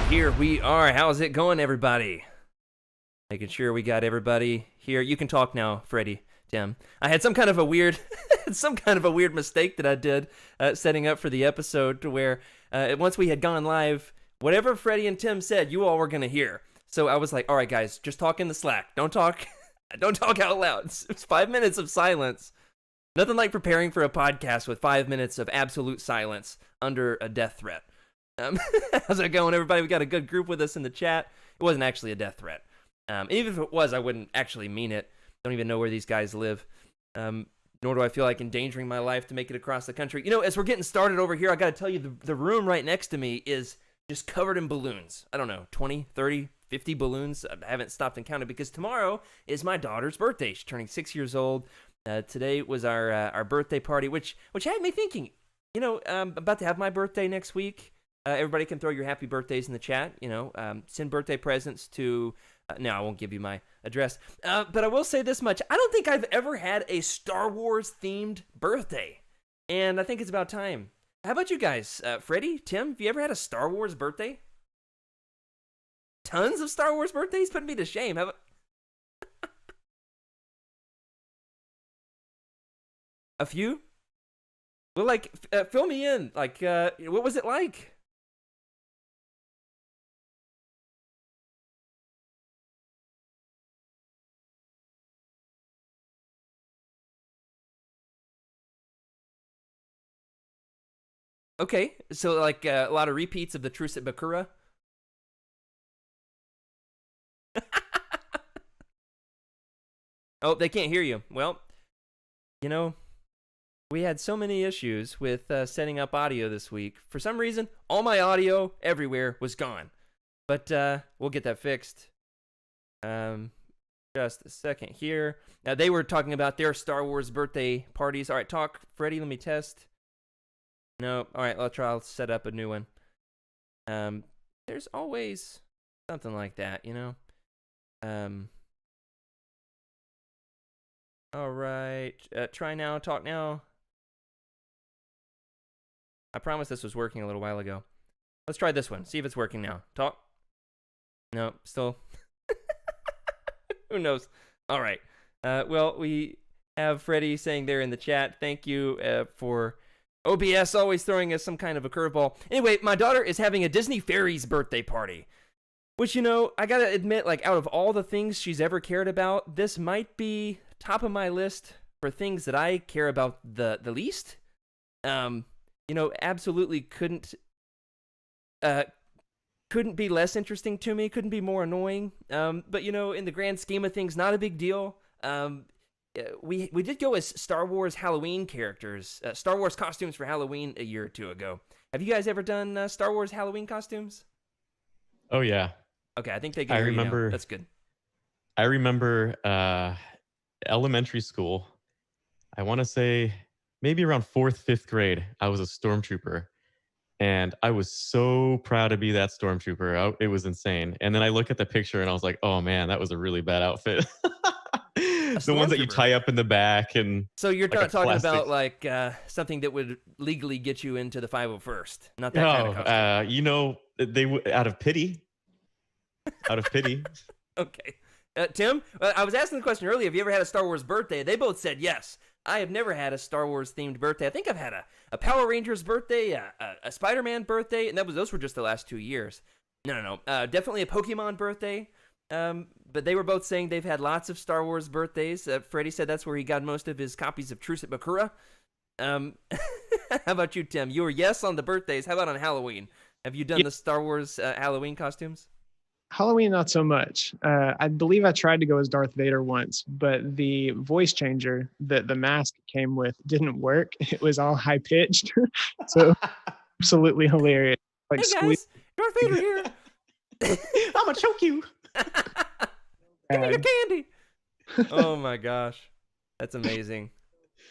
Here we are. How's it going, everybody? Making sure we got everybody here. You can talk now, Freddy, Tim. I had some kind of a weird, mistake that I did setting up for the episode, to where once we had gone live, whatever Freddy and Tim said, you all were gonna hear. So I was like, all right, guys, just talk in the Slack. Don't talk out loud. It's 5 minutes of silence. Nothing like preparing for a podcast with 5 minutes of absolute silence under a death threat. How's it going, everybody? We got a good group with us in the chat. It wasn't actually a death threat. Even if it was, I wouldn't actually mean it. Don't even know where these guys live. Nor do I feel like endangering my life to make it across the country. You know, as we're getting started over here, I got to tell you, the room right next to me is just covered in balloons. I don't know, 20, 30, 50 balloons. I haven't stopped and counted because tomorrow is my daughter's birthday. She's turning 6 years old. Today was our birthday party, which had me thinking, you know, I'm about to have my birthday next week. Everybody can throw your happy birthdays in the chat, you know, send birthday presents to, no, I won't give you my address, but I will say this much. I don't think I've ever had a Star Wars themed birthday, and I think it's about time. How about you guys? Freddy, Tim, have you ever had a Star Wars birthday? Tons of Star Wars birthdays? Putting me to shame. How about... A few? Well, like, fill me in. Like, what was it like? Okay, so like a lot of repeats of the Truce at Bakura. Oh, they can't hear you. Well, you know, we had so many issues with setting up audio this week. For some reason, all my audio everywhere was gone. But we'll get that fixed. Just a second here. Now, they were talking about their Star Wars birthday parties. All right, talk, Freddy, let me test. No, all right, I'll set up a new one. There's always something like that, you know? All right, try now, talk now. I promise this was working a little while ago. Let's try this one, see if it's working now. Talk. No, still. Who knows? All right. Well, we have Freddy saying there in the chat, thank you for OBS always throwing us some kind of a curveball. Anyway, my daughter is having a Disney Fairies birthday party. Which, you know, I gotta admit, like, out of all the things she's ever cared about, this might be top of my list for things that I care about the least. You know, absolutely couldn't be less interesting to me, couldn't be more annoying. But, you know, in the grand scheme of things, not a big deal. We did go as Star Wars Halloween characters, Star Wars costumes for Halloween a year or two ago. Have you guys ever done Star Wars Halloween costumes? Oh, yeah. Okay, I think they can hear you now. That's good. I remember elementary school. I want to say maybe around 4th, 5th grade, I was a stormtrooper. And I was so proud to be that stormtrooper. It was insane. And then I look at the picture and I was like, oh, man, that was a really bad outfit. The ones that you tie up in the back. And so you're not talking about like something that would legally get you into the 501st, not that kind of costume. You know, they out of pity. Out of pity. Okay. Tim, I was asking the question earlier, have you ever had a Star Wars birthday? They both said yes. I have never had a Star Wars themed birthday. I think I've had a Power Rangers birthday, a Spider-Man birthday, and those were just the last 2 years. No. Definitely a Pokemon birthday. But they were both saying they've had lots of Star Wars birthdays. Freddy said that's where he got most of his copies of Truce at Bakura. How about you, Tim? You were yes on the birthdays. How about on Halloween? Have you done the Star Wars Halloween costumes? Halloween, not so much. I believe I tried to go as Darth Vader once, but the voice changer that the mask came with didn't work. It was all high pitched, so absolutely hilarious. Like, hey guys, Darth Vader here. I'm gonna choke you. Give me your candy. Oh my gosh, that's amazing.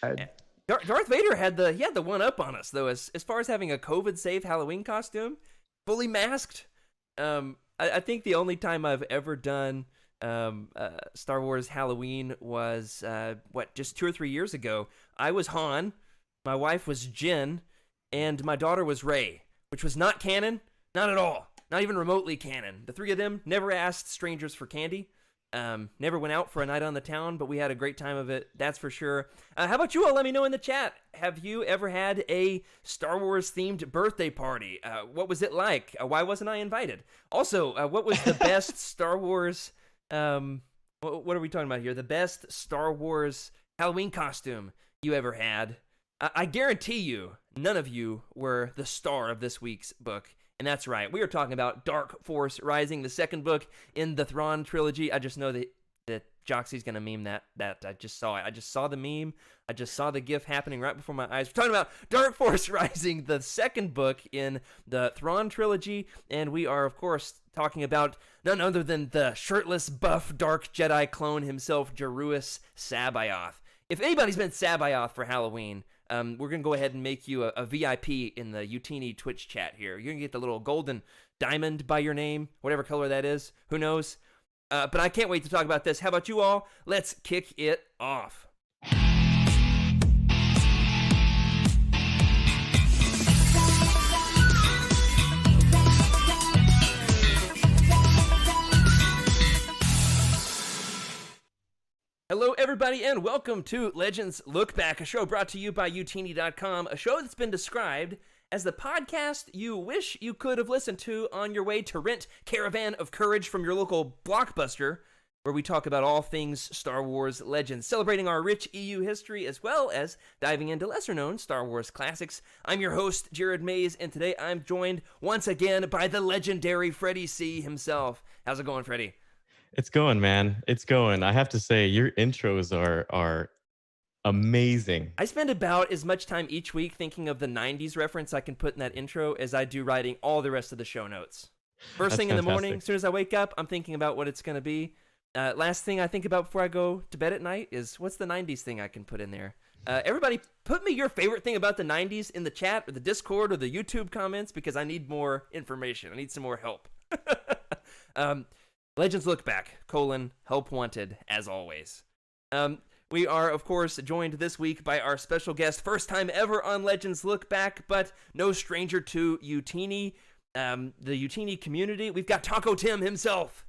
Darth Vader had the one up on us though, as far as having a COVID safe Halloween costume, fully masked. I think the only time I've ever done Star Wars Halloween was just 2 or 3 years ago. I was Han, my wife was Jin, and my daughter was Rey, which was not canon, not at all. not even remotely canon. The three of them never asked strangers for candy. Never went out for a night on the town, but we had a great time of it, that's for sure. How about you all? Let me know in the chat. Have you ever had a Star Wars themed birthday party? What was it like? Why wasn't I invited? Also, what was the best Star Wars, what are we talking about here? The best Star Wars Halloween costume you ever had? I guarantee you, none of you were the star of this week's book. And that's right. We are talking about Dark Force Rising, the second book in the Thrawn trilogy. I just know that Joxy's going to meme that. I just saw it. I just saw the meme. I just saw the gif happening right before my eyes. We're talking about Dark Force Rising, the second book in the Thrawn trilogy. And we are, of course, talking about none other than the shirtless, buff, dark Jedi clone himself, Jaruus Sabayoth. If anybody's been Sabayoth for Halloween, we're going to go ahead and make you a VIP in the Utini Twitch chat here. You're going to get the little golden diamond by your name, whatever color that is. Who knows? But I can't wait to talk about this. How about you all? Let's kick it off. Hello, everybody, and welcome to Legends Lookback, a show brought to you by Utini.com, a show that's been described as the podcast you wish you could have listened to on your way to rent Caravan of Courage from your local Blockbuster, where we talk about all things Star Wars Legends, celebrating our rich EU history as well as diving into lesser-known Star Wars classics. I'm your host, Jared Mays, and today I'm joined once again by the legendary Freddy C. himself. How's it going, Freddy? It's going, man. It's going. I have to say, your intros are amazing. I spend about as much time each week thinking of the 90s reference I can put in that intro as I do writing all the rest of the show notes. First thing in the morning, as soon as I wake up, I'm thinking about what it's going to be. Last thing I think about before I go to bed at night is what's the 90s thing I can put in there. Everybody, put me your favorite thing about the 90s in the chat or the Discord or the YouTube comments because I need more information. I need some more help. Legends Lookback, help wanted, as always. We are, of course, joined this week by our special guest, first time ever on Legends Lookback, but no stranger to Utini, the Utini community. We've got Taco Tim himself,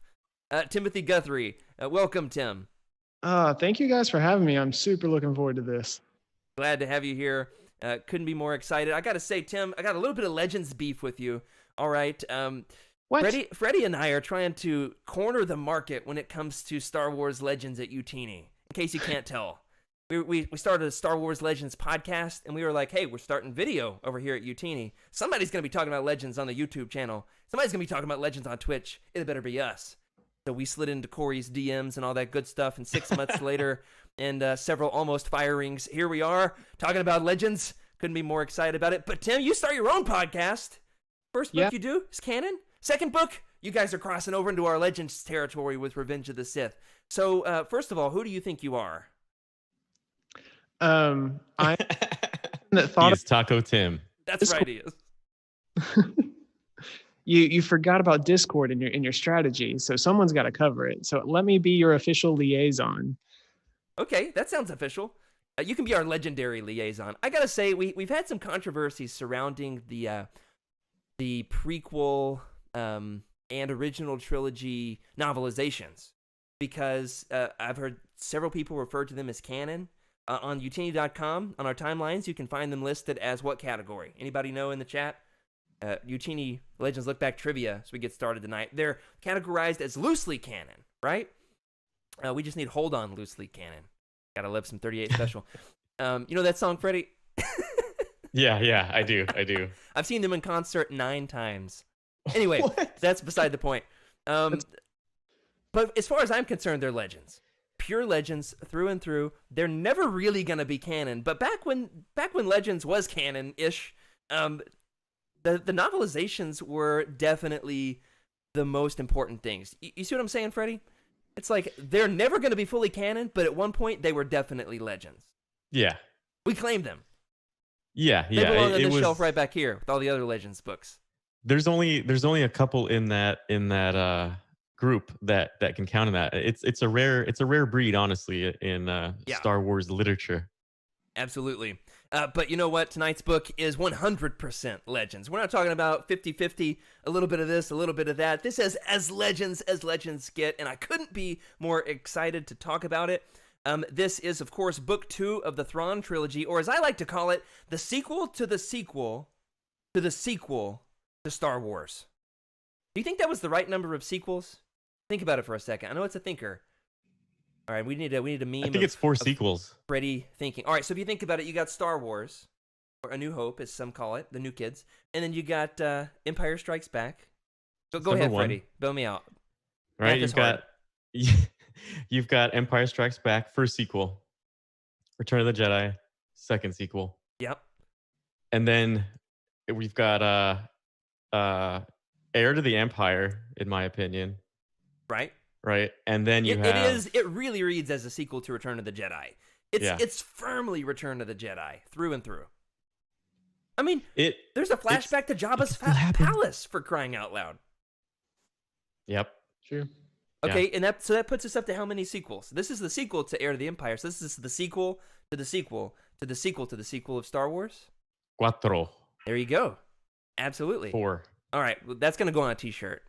Timothy Guthrie. Welcome, Tim. Thank you guys for having me. I'm super looking forward to this. Glad to have you here. Couldn't be more excited. I got to say, Tim, I got a little bit of Legends beef with you. All right. What? Freddy and I are trying to corner the market when it comes to Star Wars Legends at Utini. In case you can't tell, we started a Star Wars Legends podcast, and we were like, hey, we're starting video over here at Utini. Somebody's going to be talking about Legends on the YouTube channel. Somebody's going to be talking about Legends on Twitch. It better be us. So we slid into Corey's DMs and all that good stuff, and 6 months later, and several almost firings, here we are talking about Legends. Couldn't be more excited about it. But Tim, you start your own podcast. First book you do is canon. Second book, you guys are crossing over into our Legends territory with Revenge of the Sith. So, first of all, who do you think you are? I that thought He's Taco Tim. That's right, he is. You forgot about Discord in your strategy, so someone's got to cover it. So let me be your official liaison. Okay, that sounds official. You can be our legendary liaison. I gotta say, we've had some controversies surrounding the prequel and original trilogy novelizations, because I've heard several people refer to them as canon. On Utini.com, on our timelines, you can find them listed as what category? Anybody know in the chat? Utini Legends Lookback Trivia, as we get started tonight. They're categorized as loosely canon, right? We just need hold on loosely canon. Gotta love some 38 special. You know that song, Freddy? Yeah, I do. I've seen them in concert 9 times. Anyway, that's beside the point. But as far as I'm concerned, they're legends. Pure legends through and through. They're never really going to be canon. But back when Legends was canon-ish, the novelizations were definitely the most important things. You see what I'm saying, Freddy? It's like they're never going to be fully canon, but at one point they were definitely legends. Yeah. We claimed them. Yeah. They belong on this shelf right back here with all the other Legends books. There's only a couple in that group that can count on that. It's a rare breed, honestly, in Star Wars literature. Absolutely. But you know what? Tonight's book is 100% Legends. We're not talking about 50-50, a little bit of this, a little bit of that. This is as Legends get, and I couldn't be more excited to talk about it. This is, of course, book 2 of the Thrawn trilogy, or as I like to call it, the sequel to the sequel to the sequel to Star Wars. Do you think that was the right number of sequels? Think about it for a second. I know it's a thinker. All right, we need a meme. I think it's 4 sequels. Freddy thinking. All right, so if you think about it, you got Star Wars, or A New Hope, as some call it, the new kids, and then you got Empire Strikes Back. So go ahead, Freddy, bail me out. Right, you've got Empire Strikes Back, first sequel. Return of the Jedi, second sequel. Yep. And then we've got Heir to the Empire, in my opinion. Right. Right, and then it really reads as a sequel to Return of the Jedi. It's firmly Return of the Jedi through and through. I mean, there's a flashback to Jabba's palace, for crying out loud. Yep. Sure. Okay, and that puts us up to how many sequels? This is the sequel to Heir to the Empire. So this is the sequel to the sequel to the sequel to the sequel of Star Wars. 4. There you go. Absolutely. 4. All right, well, that's going to go on a t-shirt.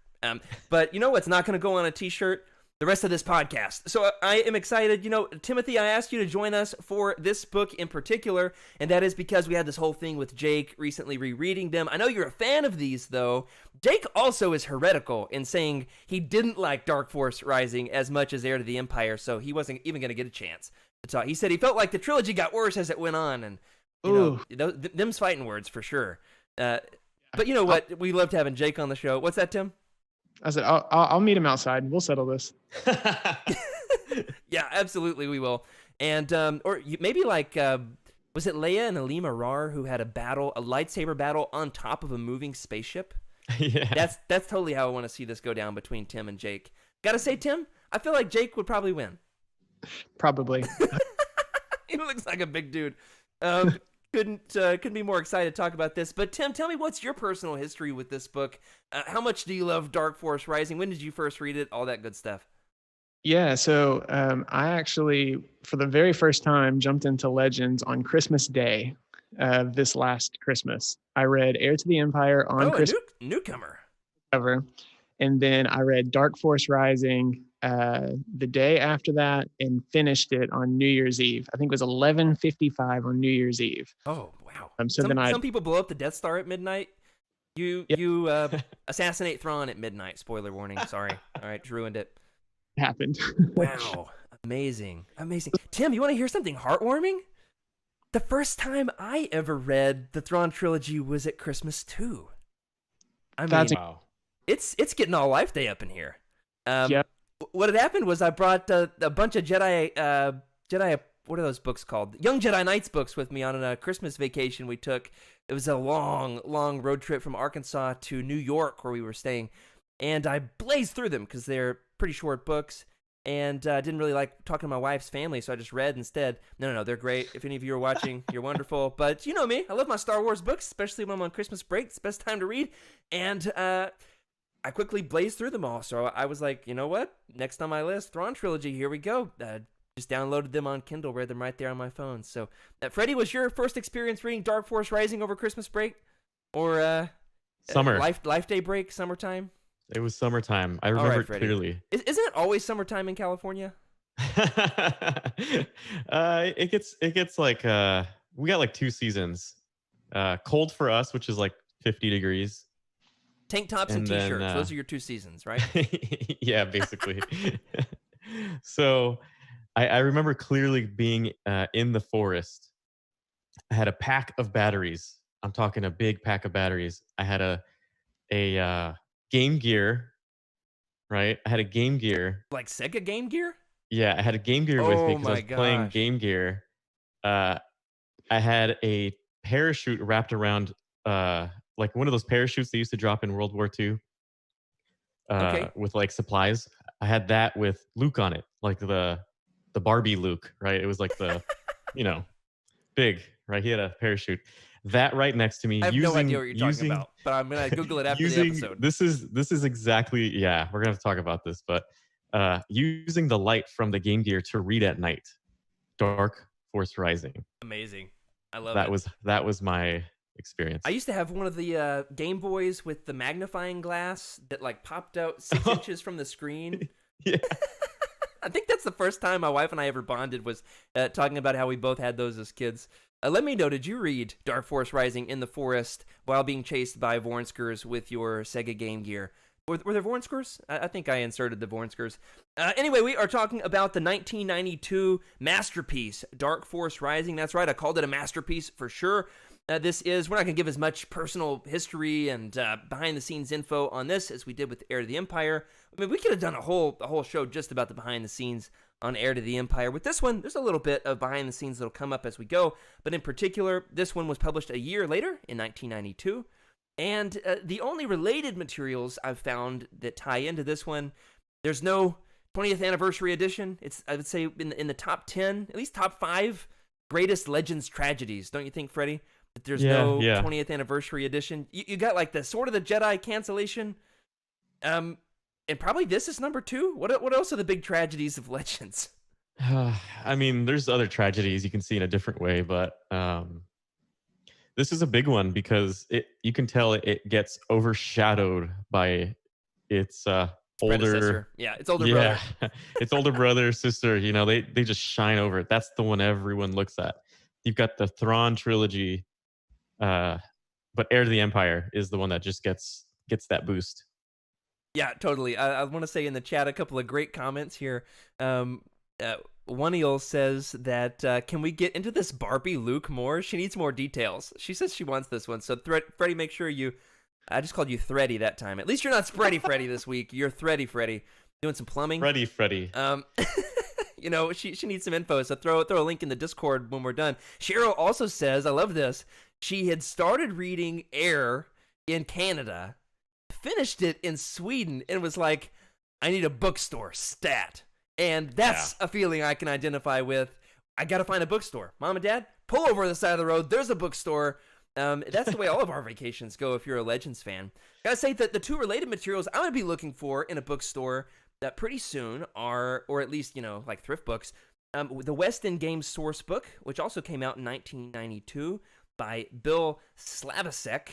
But you know what's not going to go on a t-shirt? The rest of this podcast. So I am excited. You know, Timothy, I asked you to join us for this book in particular, and that is because we had this whole thing with Jake recently rereading them. I know you're a fan of these, though. Jake also is heretical in saying he didn't like Dark Force Rising as much as Heir to the Empire, so he wasn't even going to get a chance to talk. He said he felt like the trilogy got worse as it went on, and you know, them's fighting words for sure. But you know what? We loved having Jake on the show. What's that, Tim? I said, I'll meet him outside. We'll settle this. Yeah, absolutely, we will. And maybe like, was it Leia and Alima Rar who had a lightsaber battle on top of a moving spaceship? Yeah, that's totally how I want to see this go down between Tim and Jake. Gotta say, Tim, I feel like Jake would probably win. Probably. He looks like a big dude. Couldn't be more excited to talk about this. But Tim, tell me, what's your personal history with this book? How much do you love Dark Force Rising? When did you first read it? All that good stuff. Yeah, so I actually, for the very first time, jumped into Legends on Christmas Day, this last Christmas. I read Heir to the Empire on Christmas. Newcomer. Cover, and then I read Dark Force Rising the day after that, and finished it on New Year's Eve. I think it was 11:55 on New Year's Eve. Oh wow! Some people blow up the Death Star at midnight. You assassinate Thrawn at midnight. Spoiler warning. Sorry. All right, just ruined it. Happened. Wow, amazing. Tim, you want to hear something heartwarming? The first time I ever read the Thrawn trilogy was at Christmas too. I mean, wow. It's getting all Life Day up in here. Yep. What had happened was I brought a bunch of Jedi. What are those books called? Young Jedi Knights books with me on a Christmas vacation we took. It was a long, long road trip from Arkansas to New York where we were staying, and I blazed through them because they're pretty short books, and didn't really like talking to my wife's family, so I just read instead. No, they're great. If any of you are watching, you're wonderful. But you know me, I love my Star Wars books, especially when I'm on Christmas break. It's the best time to read, and I quickly blazed through them all. So I was like, you know what? Next on my list, Thrawn trilogy. Here we go. Just downloaded them on Kindle, read them right there on my phone. So, Freddie, was your first experience reading Dark Force Rising over Christmas break, or summer Life Day break, summertime? It was summertime. I remember it clearly. Isn't it always summertime in California? It gets like we got like 2 seasons. Cold for us, which is like 50 degrees. Tank tops and t-shirts. Those are your 2 seasons, right? Yeah, basically. So I remember clearly being in the forest. I had a pack of batteries. I'm talking a big pack of batteries. I had a Game Gear, right? I had a Game Gear. Like Sega Game Gear? Yeah, I had a Game Gear with me because I was playing Game Gear. I had a parachute wrapped around like one of those parachutes they used to drop in World War II with like supplies. I had that with Luke on it, like the Barbie Luke, right? It was like the, big, right? He had a parachute. That right next to me. I have no idea what you're talking about, but I'm gonna Google it after the episode. This is exactly, yeah. We're gonna have to talk about this, but using the light from the Game Gear to read at night, Dark Force Rising. Amazing. I love That it. was my experience. I used to have one of the Game Boys with the magnifying glass that like popped out 6 inches from the screen. Yeah. I think that's the first time my wife and I ever bonded was talking about how we both had those as kids. Let me know, did you read Dark Force Rising in the forest while being chased by Vornskers with your Sega Game Gear? Were there Vornskers? I think I inserted the Vornskers. Anyway, we are talking about the 1992 masterpiece, Dark Force Rising. That's right, I called it a masterpiece for sure. We're not going to give as much personal history and behind-the-scenes info on this as we did with Heir to the Empire. I mean, we could have done a whole show just about the behind-the-scenes on Heir to the Empire. With this one, there's a little bit of behind-the-scenes that'll come up as we go, but in particular, this one was published a year later in 1992, and the only related materials I've found that tie into this one, there's no 20th anniversary edition. It's, I would say, in the top 10, at least top 5 greatest Legends tragedies, don't you think, Freddy? That there's no 20th anniversary edition. You got like the Sword of the Jedi cancellation, and probably this is number 2. What else are the big tragedies of Legends? I mean, there's other tragedies you can see in a different way, but this is a big one because you can tell it gets overshadowed by its older predecessor. Yeah, its older brother. Its older brother, sister. You know, they just shine over it. That's the one everyone looks at. You've got the Thrawn trilogy, but Heir to the Empire is the one that just gets that boost. Yeah, totally. I want to say in the chat a couple of great comments here. One says that, can we get into this Barbie Luke more? She needs more details. She says she wants this one. So, Freddy, make sure I just called you Thready that time. At least you're not Spready Freddy this week. You're Thready Freddy. Doing some plumbing. Freddy. You know, she needs some info, so throw a link in the Discord when we're done. Cheryl also says, I love this, she had started reading Heir in Canada, finished it in Sweden, and was like, I need a bookstore, stat. And that's a feeling I can identify with. I got to find a bookstore. Mom and Dad, pull over to the side of the road. There's a bookstore. That's the way all of our vacations go if you're a Legends fan. Gotta say that the 2 related materials I'm going to be looking for in a bookstore that pretty soon are, or at least, you know, like thrift books, the West End Games source book, which also came out in 1992 by Bill Slavisek.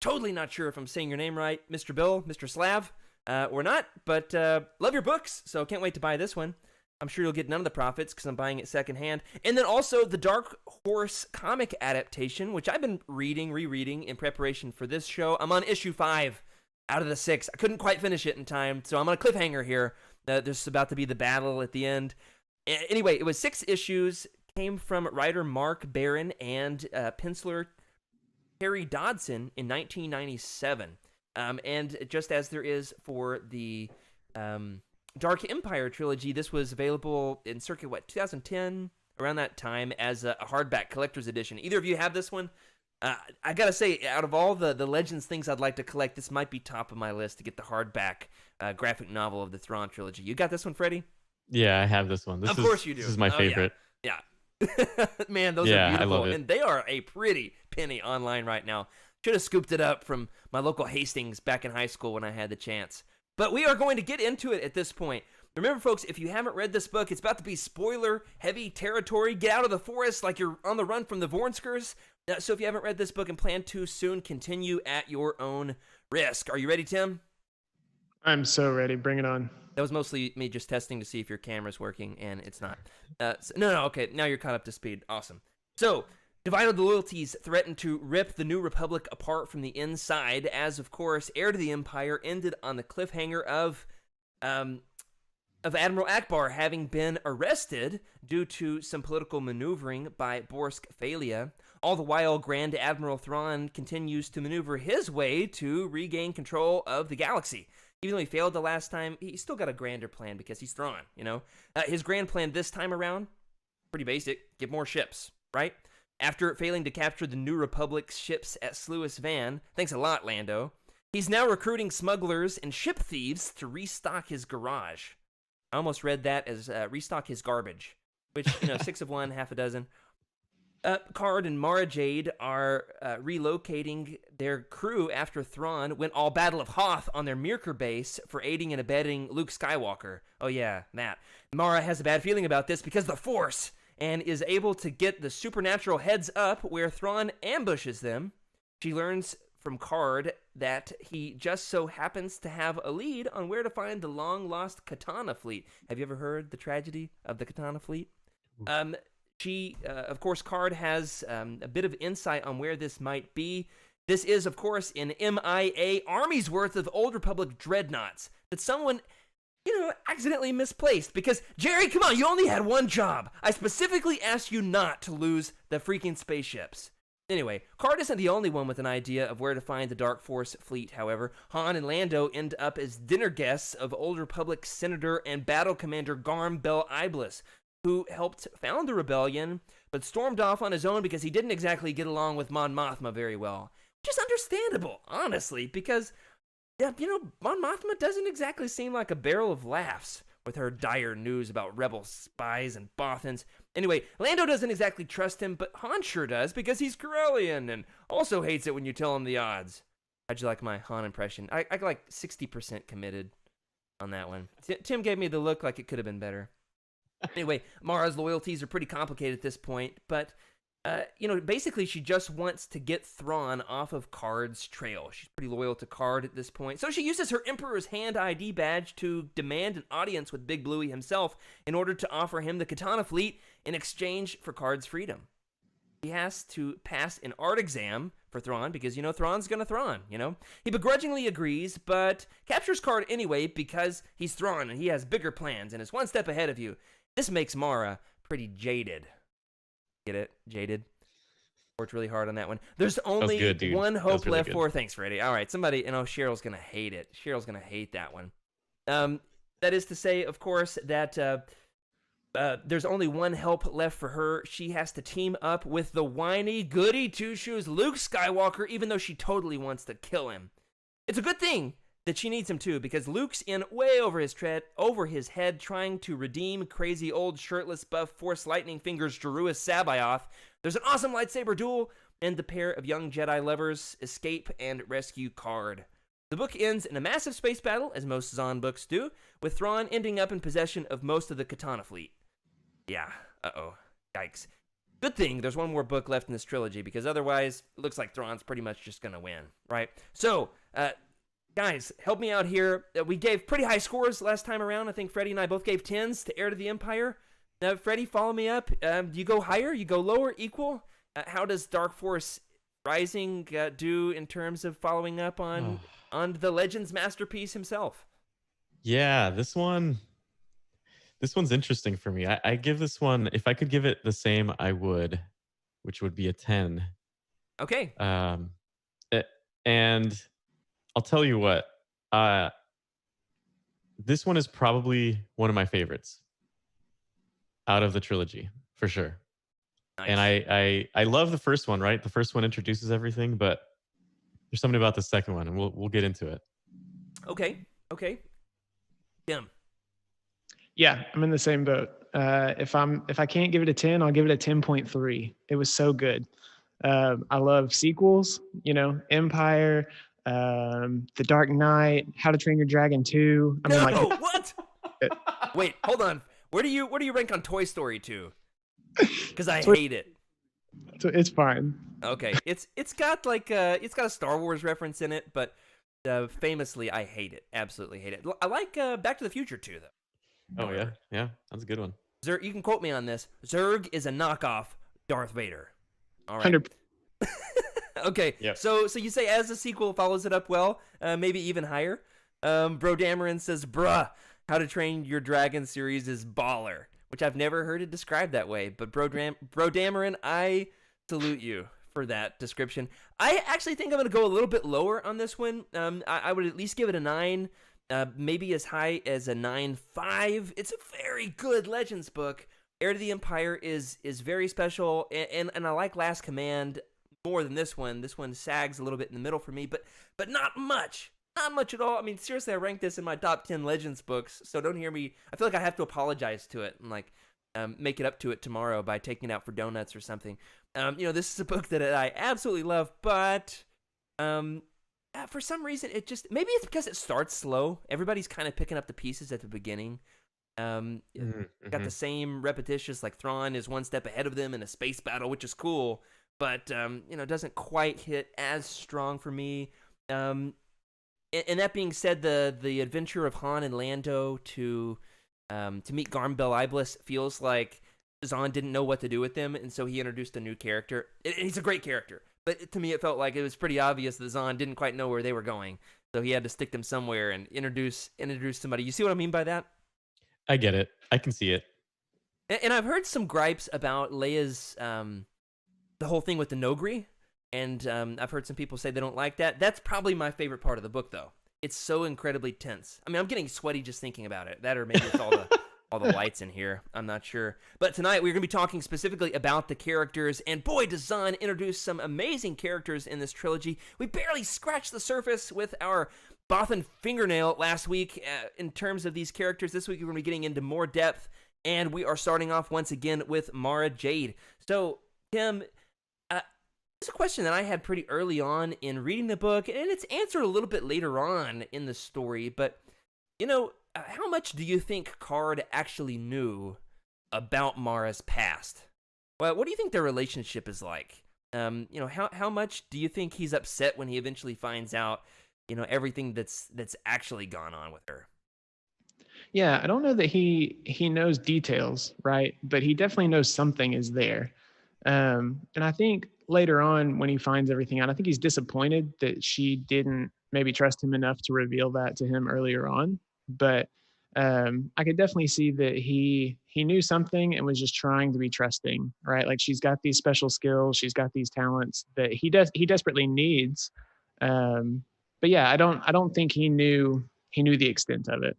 Totally not sure if I'm saying your name right, Mr. Bill, Mr. Slav, or not, but love your books, so can't wait to buy this one. I'm sure you'll get none of the profits because I'm buying it secondhand. And then also the Dark Horse comic adaptation, which I've been rereading in preparation for this show. I'm on issue 5 out of the 6. I couldn't quite finish it in time, so I'm on a cliffhanger here. There's about to be the battle at the end. Anyway, it was 6 issues, came from writer Mark Barron and penciler Terry Dodson in 1997. And just as there is for the Dark Empire trilogy, this was available in circa, 2010? Around that time as a hardback collector's edition. Either of you have this one? I gotta say, out of all the Legends things I'd like to collect, this might be top of my list to get the hardback graphic novel of the Thrawn trilogy. You got this one, Freddy? Yeah, I have this one. Of course you do. This is my favorite. Yeah. Man, those are beautiful. I love it. And they are a pretty penny online right now. Should have scooped it up from my local Hastings back in high school when I had the chance. But we are going to get into it at this point. Remember, folks, if you haven't read this book, it's about to be spoiler-heavy territory. Get out of the forest like you're on the run from the Vornskers. So if you haven't read this book and plan to soon, continue at your own risk. Are you ready, Tim? I'm so ready. Bring it on. That was mostly me just testing to see if your camera's working, and it's not. No, okay. Now you're caught up to speed. Awesome. So, divided loyalties threaten to rip the New Republic apart from the inside, as, of course, Heir to the Empire ended on the cliffhanger of Admiral Akbar having been arrested due to some political maneuvering by Borsk Phalia. All the while, Grand Admiral Thrawn continues to maneuver his way to regain control of the galaxy. Even though he failed the last time, he's still got a grander plan because he's Thrawn, you know? His grand plan this time around, pretty basic, get more ships, right? After failing to capture the New Republic's ships at Sluis Van, thanks a lot, Lando, he's now recruiting smugglers and ship thieves to restock his garage. I almost read that as restock his garbage, which, 6 of one, half a dozen. Card and Mara Jade are relocating their crew after Thrawn went all Battle of Hoth on their Mirkor base for aiding and abetting Luke Skywalker. Oh yeah, that. Mara has a bad feeling about this because the Force and is able to get the supernatural heads up where Thrawn ambushes them. She learns from Card that he just so happens to have a lead on where to find the long-lost Katana fleet. Have you ever heard the tragedy of the Katana fleet? Of course, Card has a bit of insight on where this might be. This is, of course, an MIA army's worth of Old Republic dreadnoughts that someone, accidentally misplaced. Because, Jerry, come on, you only had one job. I specifically asked you not to lose the freaking spaceships. Anyway, Card isn't the only one with an idea of where to find the Dark Force fleet, however. Han and Lando end up as dinner guests of Old Republic Senator and Battle Commander Garm Bel Iblis, who helped found the rebellion, but stormed off on his own because he didn't exactly get along with Mon Mothma very well. Which is understandable, honestly, because, Mon Mothma doesn't exactly seem like a barrel of laughs with her dire news about rebel spies and Bothans. Anyway, Lando doesn't exactly trust him, but Han sure does because he's Corellian and also hates it when you tell him the odds. How'd you like my Han impression? I got like 60% committed on that one. Tim gave me the look like it could have been better. Anyway, Mara's loyalties are pretty complicated at this point, but, basically she just wants to get Thrawn off of Card's trail. She's pretty loyal to Card at this point. So she uses her Emperor's Hand ID badge to demand an audience with Big Bluey himself in order to offer him the Katana fleet in exchange for Card's freedom. He has to pass an art exam for Thrawn because, Thrawn's gonna Thrawn, He begrudgingly agrees, but captures Card anyway because he's Thrawn and he has bigger plans and is one step ahead of you. This makes Mara pretty jaded. Get it? Jaded? Worked really hard on that one. There's only one hope left for... Thanks, Freddy. All right, somebody... Cheryl's gonna hate it. Cheryl's gonna hate that one. That is to say, of course, that... there's only one help left for her. She has to team up with the whiny, goody two-shoes Luke Skywalker, even though she totally wants to kill him. It's a good thing that she needs him too, because Luke's in way over his head, trying to redeem crazy old shirtless buff Force Lightning Fingers Jeruis Sabayoth. There's an awesome lightsaber duel, and the pair of young Jedi lovers escape and rescue Card. The book ends in a massive space battle, as most Zahn books do, with Thrawn ending up in possession of most of the Katana fleet. Yeah, yikes. Good thing there's one more book left in this trilogy, because otherwise, it looks like Thrawn's pretty much just gonna win, right? So, guys, help me out here. We gave pretty high scores last time around. I think Freddy and I both gave 10s to Heir to the Empire. Now, Freddy, follow me up. Do you go higher? You go lower? Equal? How does Dark Force Rising do in terms of following up on the Legends masterpiece himself? Yeah, this one's interesting for me. I give this one, if I could give it the same, I would, which would be a 10. Okay. And I'll tell you what, this one is probably one of my favorites out of the trilogy, for sure. Nice. And I love the first one, right? The first one introduces everything, but there's something about the second one, and we'll get into it. Okay. Tim. Yeah, I'm in the same boat. If I can't give it a 10, I'll give it a 10.3. It was so good. I love sequels, Empire, The Dark Knight, How to Train Your Dragon 2. What? Wait, hold on. Where do you rank on Toy Story 2? Because I hate it. It's fine. Okay, it's got a Star Wars reference in it, but famously I hate it. Absolutely hate it. I like Back to the Future 2 though. Oh yeah, that's a good one. Zerg, you can quote me on this. Zerg is a knockoff Darth Vader. All right. 100%. Okay. Yep. So you say as a sequel follows it up well, maybe even higher. Bro Dameron says, "Bruh, How to Train Your Dragon series is baller," which I've never heard it described that way. But Bro Dameron, I salute you for that description. I actually think I'm going to go a little bit lower on this one. I would at least give it a 9. Maybe as high as a 9.5. It's a very good Legends book. Heir to the Empire is very special, and I like Last Command more than this one. This one sags a little bit in the middle for me, but not much. Not much at all. I mean, seriously, I ranked this in my top 10 Legends books, so don't hear me. I feel like I have to apologize to it and make it up to it tomorrow by taking it out for donuts or something. This is a book that I absolutely love, but for some reason, maybe it's because it starts slow. Everybody's kind of picking up the pieces at the beginning. Got the same repetitious, like Thrawn is one step ahead of them in a space battle, which is cool, but doesn't quite hit as strong for me. And that being said, the adventure of Han and Lando to meet Garm Bel Iblis feels like Zahn didn't know what to do with them, and so he introduced a new character. He's a great character, but to me it felt like it was pretty obvious that Zahn didn't quite know where they were going, so he had to stick them somewhere and introduce somebody. You see what I mean by that? I get it. I can see it. And I've heard some gripes about Leia's the whole thing with the Nogri, and I've heard some people say they don't like that. That's probably my favorite part of the book, though. It's so incredibly tense. I mean, I'm getting sweaty just thinking about it. That, or maybe it's all the lights in here. I'm not sure. But tonight we're going to be talking specifically about the characters, and boy, does Zahn introduce some amazing characters in this trilogy. We barely scratched the surface with our Bothan fingernail last week in terms of these characters. This week we're going to be getting into more depth, and we are starting off once again with Mara Jade. So, Tim, it's a question that I had pretty early on in reading the book, and it's answered a little bit later on in the story, but, how much do you think Card actually knew about Mara's past? Well, what do you think their relationship is like? How much do you think he's upset when he eventually finds out, everything that's actually gone on with her? Yeah, I don't know that he knows details, right? But he definitely knows something is there. And I think later on when he finds everything out, I think he's disappointed that she didn't maybe trust him enough to reveal that to him earlier on. But I could definitely see that he knew something and was just trying to be trusting, right? Like she's got these special skills, she's got these talents that he desperately needs. But yeah, I don't think he knew the extent of it.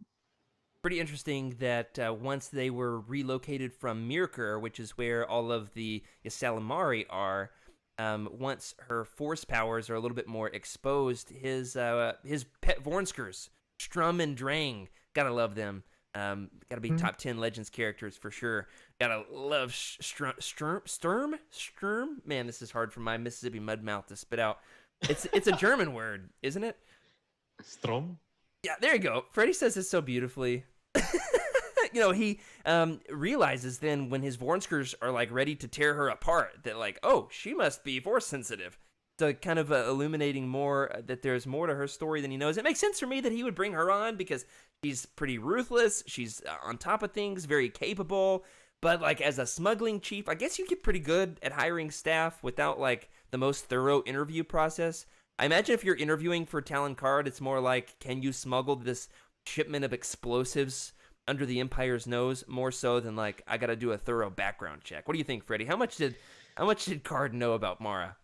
Pretty interesting that once they were relocated from Mirkor, which is where all of the Ysalamari are, once her force powers are a little bit more exposed, his pet Vornskers, Strum and Drang, gotta love them. Gotta be top 10 Legends characters for sure. Gotta love Sturm. Man, this is hard for my Mississippi mudmouth to spit out. It's a German word, isn't it? Strom? Yeah, there you go. Freddy says it so beautifully. He realizes then when his Vornskers are like ready to tear her apart that like, oh, she must be force sensitive. So kind of illuminating more that there's more to her story than he knows. It makes sense for me that he would bring her on because she's pretty ruthless. She's on top of things, very capable. But like as a smuggling chief, I guess you get pretty good at hiring staff without like the most thorough interview process. I imagine if you're interviewing for Talon Card, it's more like, can you smuggle this shipment of explosives under the Empire's nose, more so than like, I got to do a thorough background check. What do you think, Freddy? How much did Card know about Mara?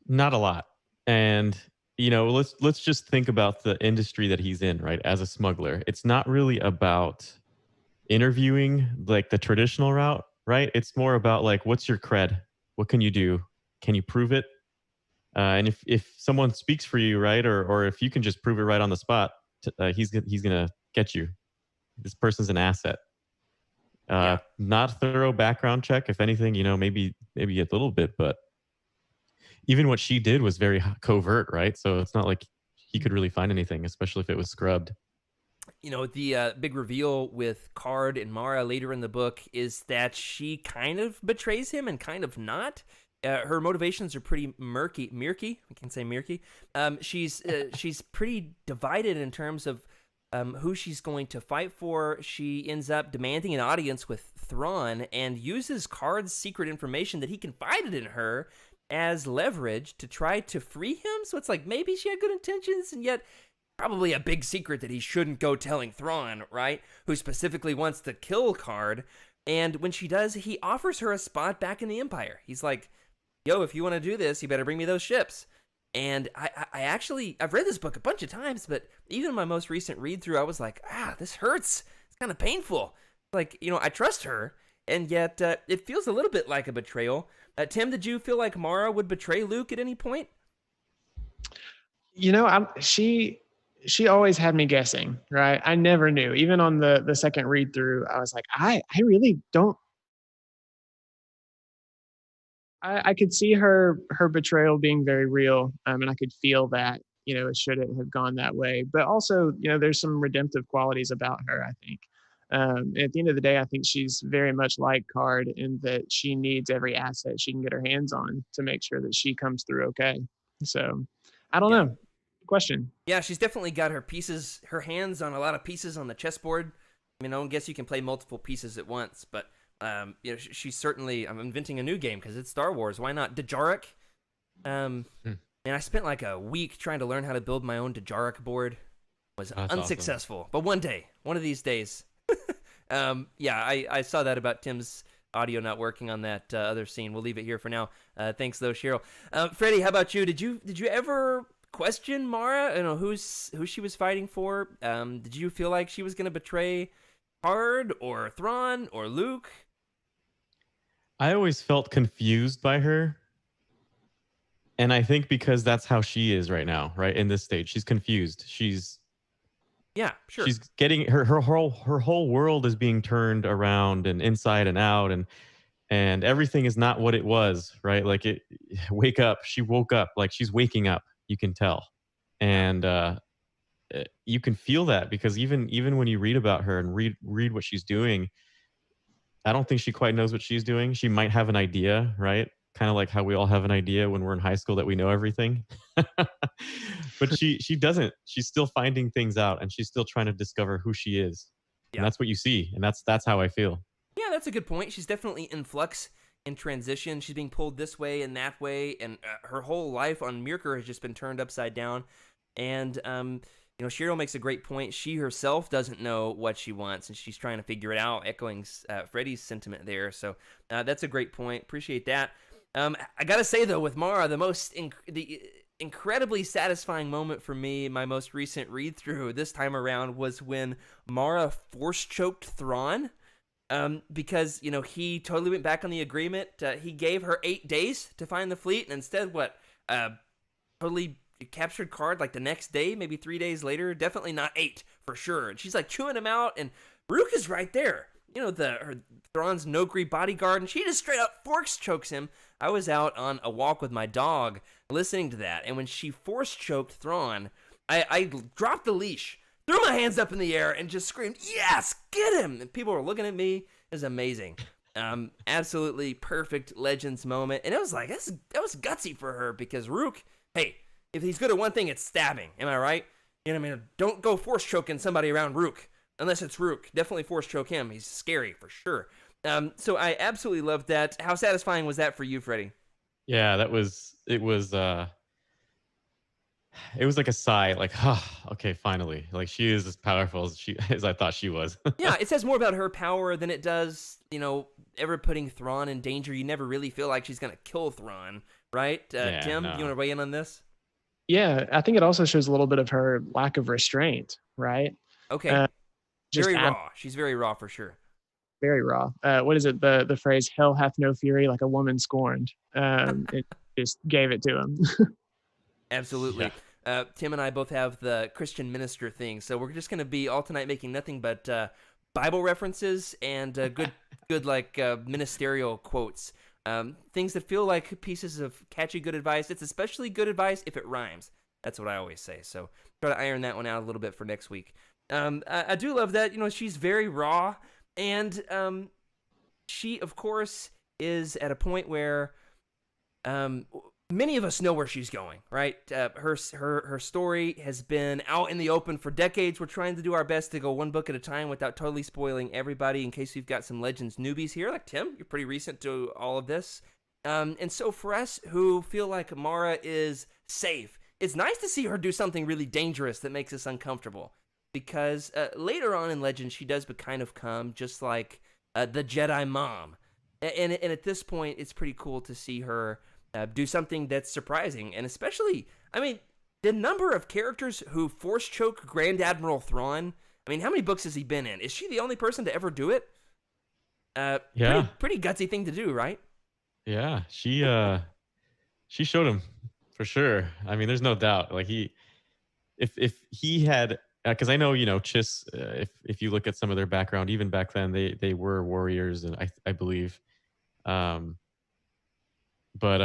Not a lot. And let's just think about the industry that he's in, right? As a smuggler, it's not really about interviewing like the traditional route, right? It's more about like, what's your cred? What can you do? Can you prove it? And if someone speaks for you, right, or if you can just prove it right on the spot, he's gonna get you. This person's an asset. Not thorough background check. If anything, maybe a little bit, but even what she did was very covert, right? So it's not like he could really find anything, especially if it was scrubbed. The big reveal with Card and Mara later in the book is that she kind of betrays him and kind of not. Her motivations are pretty murky. We can say murky. She's pretty divided in terms of who she's going to fight for. She ends up demanding an audience with Thrawn and uses Card's secret information that he confided in her as leverage to try to free him. So it's like maybe she had good intentions, and yet probably a big secret that he shouldn't go telling Thrawn, right? Who specifically wants to kill Card. And when she does, he offers her a spot back in the Empire. He's like, yo, if you want to do this, you better bring me those ships. And I've read this book a bunch of times, but even in my most recent read through, I was like, this hurts. It's kind of painful. Like, I trust her, and yet it feels a little bit like a betrayal. Tim, did you feel like Mara would betray Luke at any point? She always had me guessing, right? I never knew. Even on the second read through, I was like, I really don't. I could see her betrayal being very real, and I could feel that, it shouldn't have gone that way. But also, there's some redemptive qualities about her, I think. At the end of the day, I think she's very much like Card in that she needs every asset she can get her hands on to make sure that she comes through okay. So I don't know. Question. Yeah, she's definitely got her hands on a lot of pieces on the chessboard. I mean, I don't guess you can play multiple pieces at once, but she's certainly. I'm inventing a new game because it's Star Wars. Why not Dejarik? And I spent like a week trying to learn how to build my own Dejarik board. Was unsuccessful, awesome. But one of these days. I saw that about Tim's audio not working on that other scene. We'll leave it here for now. Thanks though, Cheryl. Freddy, how about you? Did you ever question Mara? You know who she was fighting for? Did you feel like she was going to betray Hard or Thrawn or Luke? I always felt confused by her. And I think because that's how she is right now, right? In this stage, she's confused. Yeah, sure. She's getting her whole world is being turned around and inside and out, and everything is not what it was, right? Like wake up. She woke up, like she's waking up. You can tell, and you can feel that because even when you read about her and read what she's doing, I don't think she quite knows what she's doing. She might have an idea, right? Kind of like how we all have an idea when we're in high school that we know everything. But she doesn't. She's still finding things out, and she's still trying to discover who she is. Yeah. And that's what you see, and that's how I feel. Yeah, that's a good point. She's definitely in flux, in transition. She's being pulled this way and that way, and her whole life on Mirkor has just been turned upside down. And Cheryl makes a great point. She herself doesn't know what she wants, and she's trying to figure it out, echoing Freddy's sentiment there. So that's a great point. Appreciate that. I gotta say though, with Mara, the incredibly satisfying moment for me, my most recent read through this time around, was when Mara force choked Thrawn. Because he totally went back on the agreement. He gave her 8 days to find the fleet, and instead, totally captured Card like the next day, maybe 3 days later. Definitely not 8 for sure. And she's like chewing him out, and Rook is right there. Her Thrawn's Nogri bodyguard, and she just straight up force chokes him. I was out on a walk with my dog listening to that, and when she force choked Thrawn, I dropped the leash, threw my hands up in the air, and just screamed, "Yes, get him!" And people were looking at me. It was amazing. Absolutely perfect Legends moment. And it was like, that was gutsy for her, because Rook, hey, if he's good at one thing, it's stabbing. Am I right? You know what I mean? Don't go force choking somebody around Rook. Unless it's Rook. Definitely force choke him. He's scary for sure. So I absolutely loved that. How satisfying was that for you, Freddy? Yeah, it was like a sigh, like, okay, finally. Like, she is as powerful as I thought she was. Yeah, it says more about her power than it does, ever putting Thrawn in danger. You never really feel like she's going to kill Thrawn, right? Tim, you want to weigh in on this? Yeah, I think it also shows a little bit of her lack of restraint, right? Okay. Very raw. She's very raw for sure. Very raw. What is it? The phrase, "Hell hath no fury like a woman scorned." It just gave it to him. Absolutely. Yeah. Tim and I both have the Christian minister thing, so we're just going to be all tonight making nothing but Bible references and good like ministerial quotes. Things that feel like pieces of catchy good advice. It's especially good advice if it rhymes. That's what I always say. So try to iron that one out a little bit for next week. I do love that, she's very raw, and she, of course, is at a point where many of us know where she's going, right? Her story has been out in the open for decades. We're trying to do our best to go one book at a time without totally spoiling everybody, in case we've got some Legends newbies here, like Tim. You're pretty recent to all of this. And so for us who feel like Mara is safe, it's nice to see her do something really dangerous that makes us uncomfortable. Because later on in Legends, she does kind of come just like the Jedi mom. And at this point, it's pretty cool to see her do something that's surprising. And especially, the number of characters who force choke Grand Admiral Thrawn. How many books has he been in? Is she the only person to ever do it? Yeah. Pretty gutsy thing to do, right? Yeah, she showed him for sure. There's no doubt. Like if he had, because I know Chiss. If you look at some of their background, even back then they were warriors, and I believe, but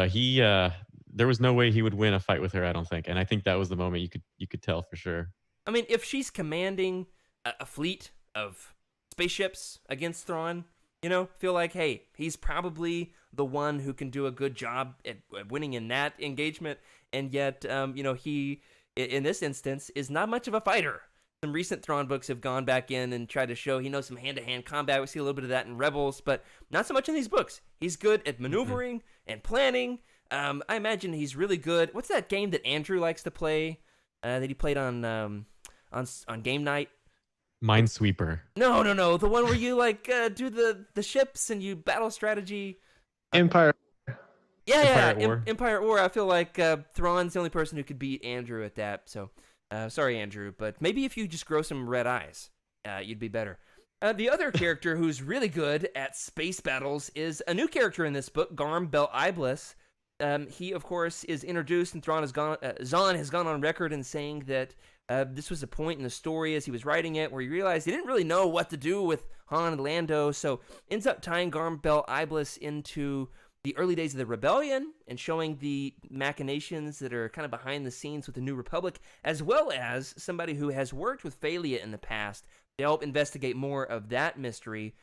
he there was no way he would win a fight with her. I don't think, and I think that was the moment you could tell for sure. If she's commanding a fleet of spaceships against Thrawn. You know, feel like, hey, he's probably the one who can do a good job at winning in that engagement, and yet, you know, he, in this instance, is not much of a fighter. Some recent Thrawn books have gone back in and tried to show he knows some hand-to-hand combat. We see a little bit of that in Rebels, but not so much in these books. He's good at maneuvering and planning. I imagine he's really good. What's that game that Andrew likes to play? That he played on game night? Minesweeper. No. The one where you like do the ships and you battle strategy. Empire. Empire War. I feel like Thrawn's the only person who could beat Andrew at that. So, sorry, Andrew, but maybe if you just grow some red eyes, you'd be better. The other character who's really good at space battles is a new character in this book, Garm Bel Iblis. He, of course, is introduced, and Zahn has gone on record in saying that this was a point in the story as he was writing it where he realized he didn't really know what to do with Han and Lando, so ends up tying Garm Bel Iblis into the early days of the rebellion and showing the machinations that are kind of behind the scenes with the New Republic, as well as somebody who has worked with Phalia in the past to help investigate more of that mystery.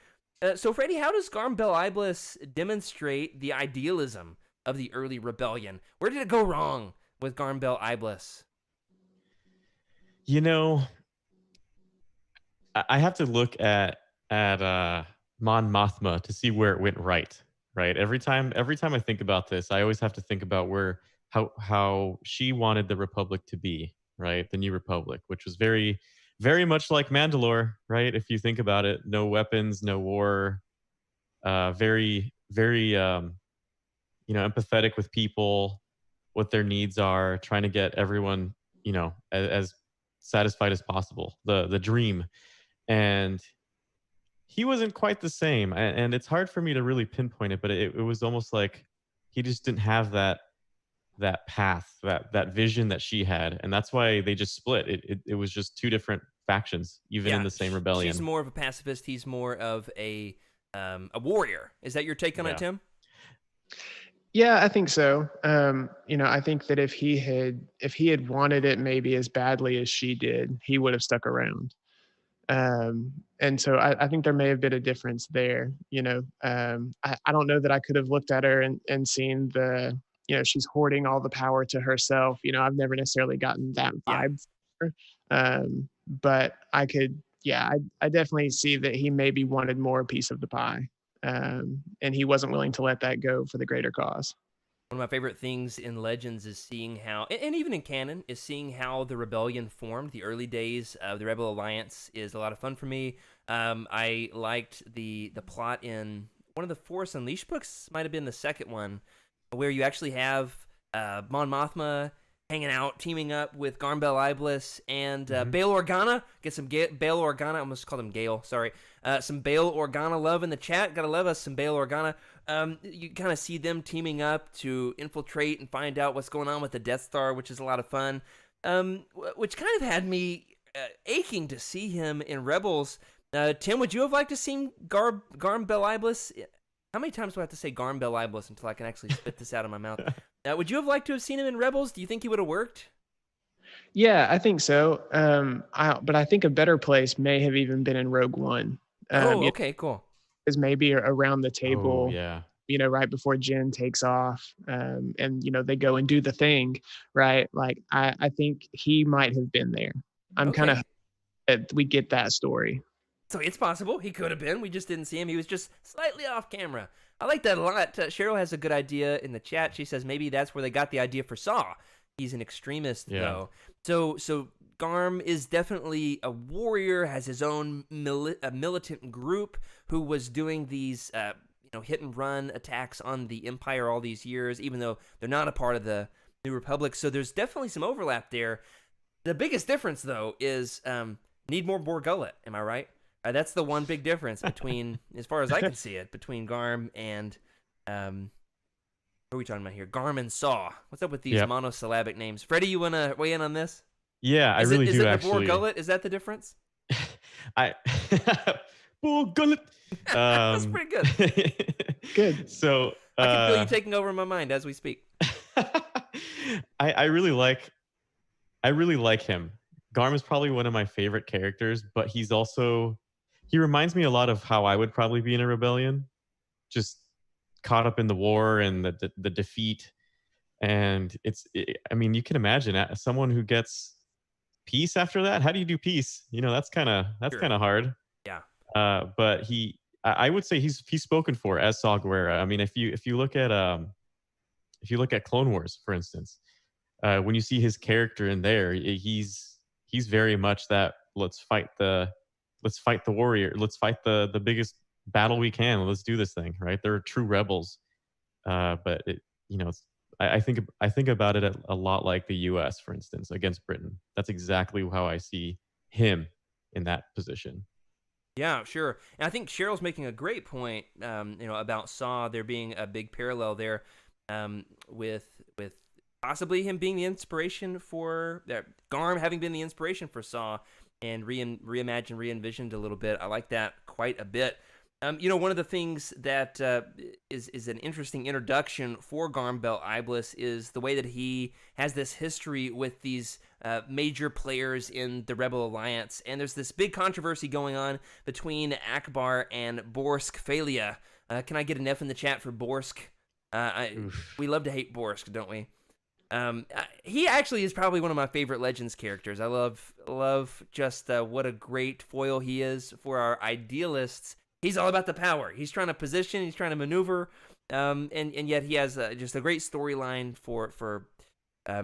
So, Freddy, how does Garm Bel Iblis demonstrate the idealism of the early rebellion? Where did it go wrong with Garm Bel Iblis? You know, I have to look at Mon Mothma to see where it went right. Right. Every time I think about this, I always have to think about how she wanted the Republic to be, right? The New Republic, which was very, very much like Mandalore, right? If you think about it, no weapons, no war, very, very, empathetic with people, what their needs are, trying to get everyone, as satisfied as possible, the dream. And he wasn't quite the same, and it's hard for me to really pinpoint it, but it was almost like he just didn't have that path, that vision that she had, and that's why they just split. It was just two different factions, even in the same rebellion. She's more of a pacifist. He's more of a warrior. Is that your take on it, Tim? Yeah, I think so. I think that if he had wanted it maybe as badly as she did, he would have stuck around. And so I think there may have been a difference there. I don't know that I could have looked at her and seen she's hoarding all the power to herself. I've never necessarily gotten that vibe from her. But I could, I definitely see that he maybe wanted more piece of the pie. And he wasn't willing to let that go for the greater cause. One of my favorite things in Legends is seeing how, and even in canon, is seeing how the rebellion formed. The early days of the Rebel Alliance is a lot of fun for me. I liked the plot in one of the Force Unleashed books, might have been the second one, where you actually have Mon Mothma hanging out, teaming up with Garm Bel Iblis and Bail Organa. Get some Bail Organa. I almost called him Gale. Sorry. Some Bail Organa love in the chat. Gotta love us some Bail Organa. You kind of see them teaming up to infiltrate and find out what's going on with the Death Star, which is a lot of fun. Which kind of had me aching to see him in Rebels. Tim, would you have liked to see Garm Bel Iblis? How many times do I have to say Garm Bel Iblis until I can actually spit this out of my mouth? Would you have liked to have seen him in Rebels? Do you think he would have worked? Yeah, I think so. But I think a better place may have even been in Rogue One. Okay, cool. Is maybe around the table. Oh, yeah. Right before Jyn takes off, and they go and do the thing, right? Like I think he might have been there. I'm kind of that we get that story. So it's possible he could have been. We just didn't see him. He was just slightly off camera. I like that a lot. Cheryl has a good idea in the chat. She says maybe that's where they got the idea for Saw. He's an extremist, though. So Garm is definitely a warrior, has his own militant group who was doing these hit and run attacks on the Empire all these years, even though they're not a part of the New Republic. So there's definitely some overlap there. The biggest difference, though, is need more Borgullet. Am I right? That's the one big difference between, as far as I can see it, between Garm and what are we talking about here? Garm and Saw. What's up with these monosyllabic names? Freddy, you want to weigh in on this? Yeah, I really do. Is it actually. the Borgullet? Is that the difference? Borgullet. That's pretty good. Good. So I can feel you taking over my mind as we speak. I really like him. Garm is probably one of my favorite characters, but he's also he reminds me a lot of how I would probably be in a rebellion, just caught up in the war and the defeat. And I mean, you can imagine someone who gets peace after that. How do you do peace? That's Sure. kind of hard. Yeah. But I would say he's spoken for as Saw Gerrera. I mean, if you look at Clone Wars, for instance, when you see his character in there, he's very much that let's fight the warrior, let's fight the biggest battle we can, let's do this thing, right? They're true rebels. But I think about it a lot like the U.S., for instance, against Britain. That's exactly how I see him in that position. Yeah, sure. And I think Cheryl's making a great point, about Saw. There being a big parallel there, with possibly him being the inspiration for Garm having been the inspiration for Saw, and reimagined, re-envisioned a little bit. I like that quite a bit. One of the things that is an interesting introduction for Garm Bel Iblis is the way that he has this history with these major players in the Rebel Alliance, and there's this big controversy going on between Akbar and Borsk Falia. Can I get an F in the chat for Borsk? We love to hate Borsk, don't we? He actually is probably one of my favorite Legends characters. I love just what a great foil he is for our idealists. He's all about the power. He's trying to position. He's trying to maneuver, and yet he has just a great storyline for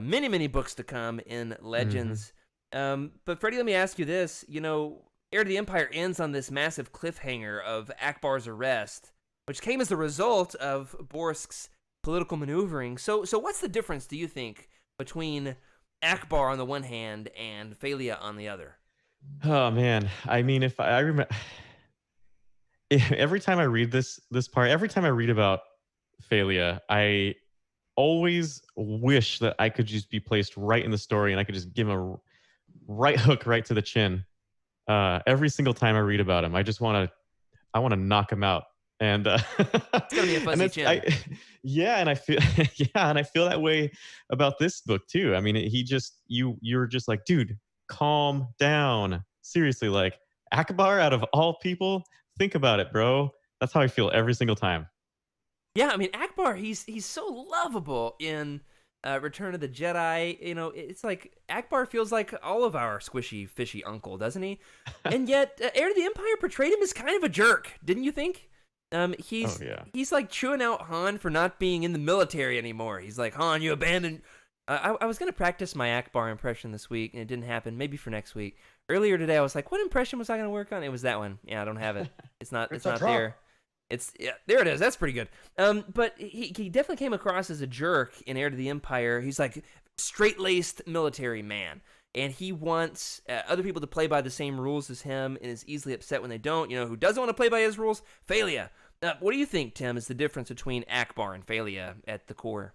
many, many books to come in Legends. But Freddie, let me ask you this. Heir to the Empire ends on this massive cliffhanger of Akbar's arrest, which came as the result of Borsk's political maneuvering. So what's the difference, do you think, between Akbar on the one hand and Falia on the other? Oh man, I mean, if I remember, every time I read this part, every time I read about Falia, I always wish that I could just be placed right in the story and I could just give him a right hook right to the chin. Every single time I read about him, I want to knock him out. And it's gonna be a fuzzy chin. And I feel and I feel that way about this book too. I mean, you're just like, dude, calm down. Seriously, like Akbar out of all people, think about it, bro. That's how I feel every single time. Yeah, I mean, Akbar, he's so lovable in Return of the Jedi. It's like Akbar feels like all of our squishy, fishy uncle, doesn't he? And yet, Heir to the Empire portrayed him as kind of a jerk, didn't you think? He's like chewing out Han for not being in the military anymore. He's like, Han, you abandoned. I was gonna practice my Akbar impression this week, and it didn't happen. Maybe for next week. Earlier today, I was like, what impression was I gonna work on? It was that one. Yeah, I don't have it. It's not there. There it is. That's pretty good. But he definitely came across as a jerk in Heir to the Empire. He's like straight-laced military man, and he wants other people to play by the same rules as him, and is easily upset when they don't. Who doesn't want to play by his rules? Falia. What do you think, Tim, is the difference between Akbar and Falia at the core?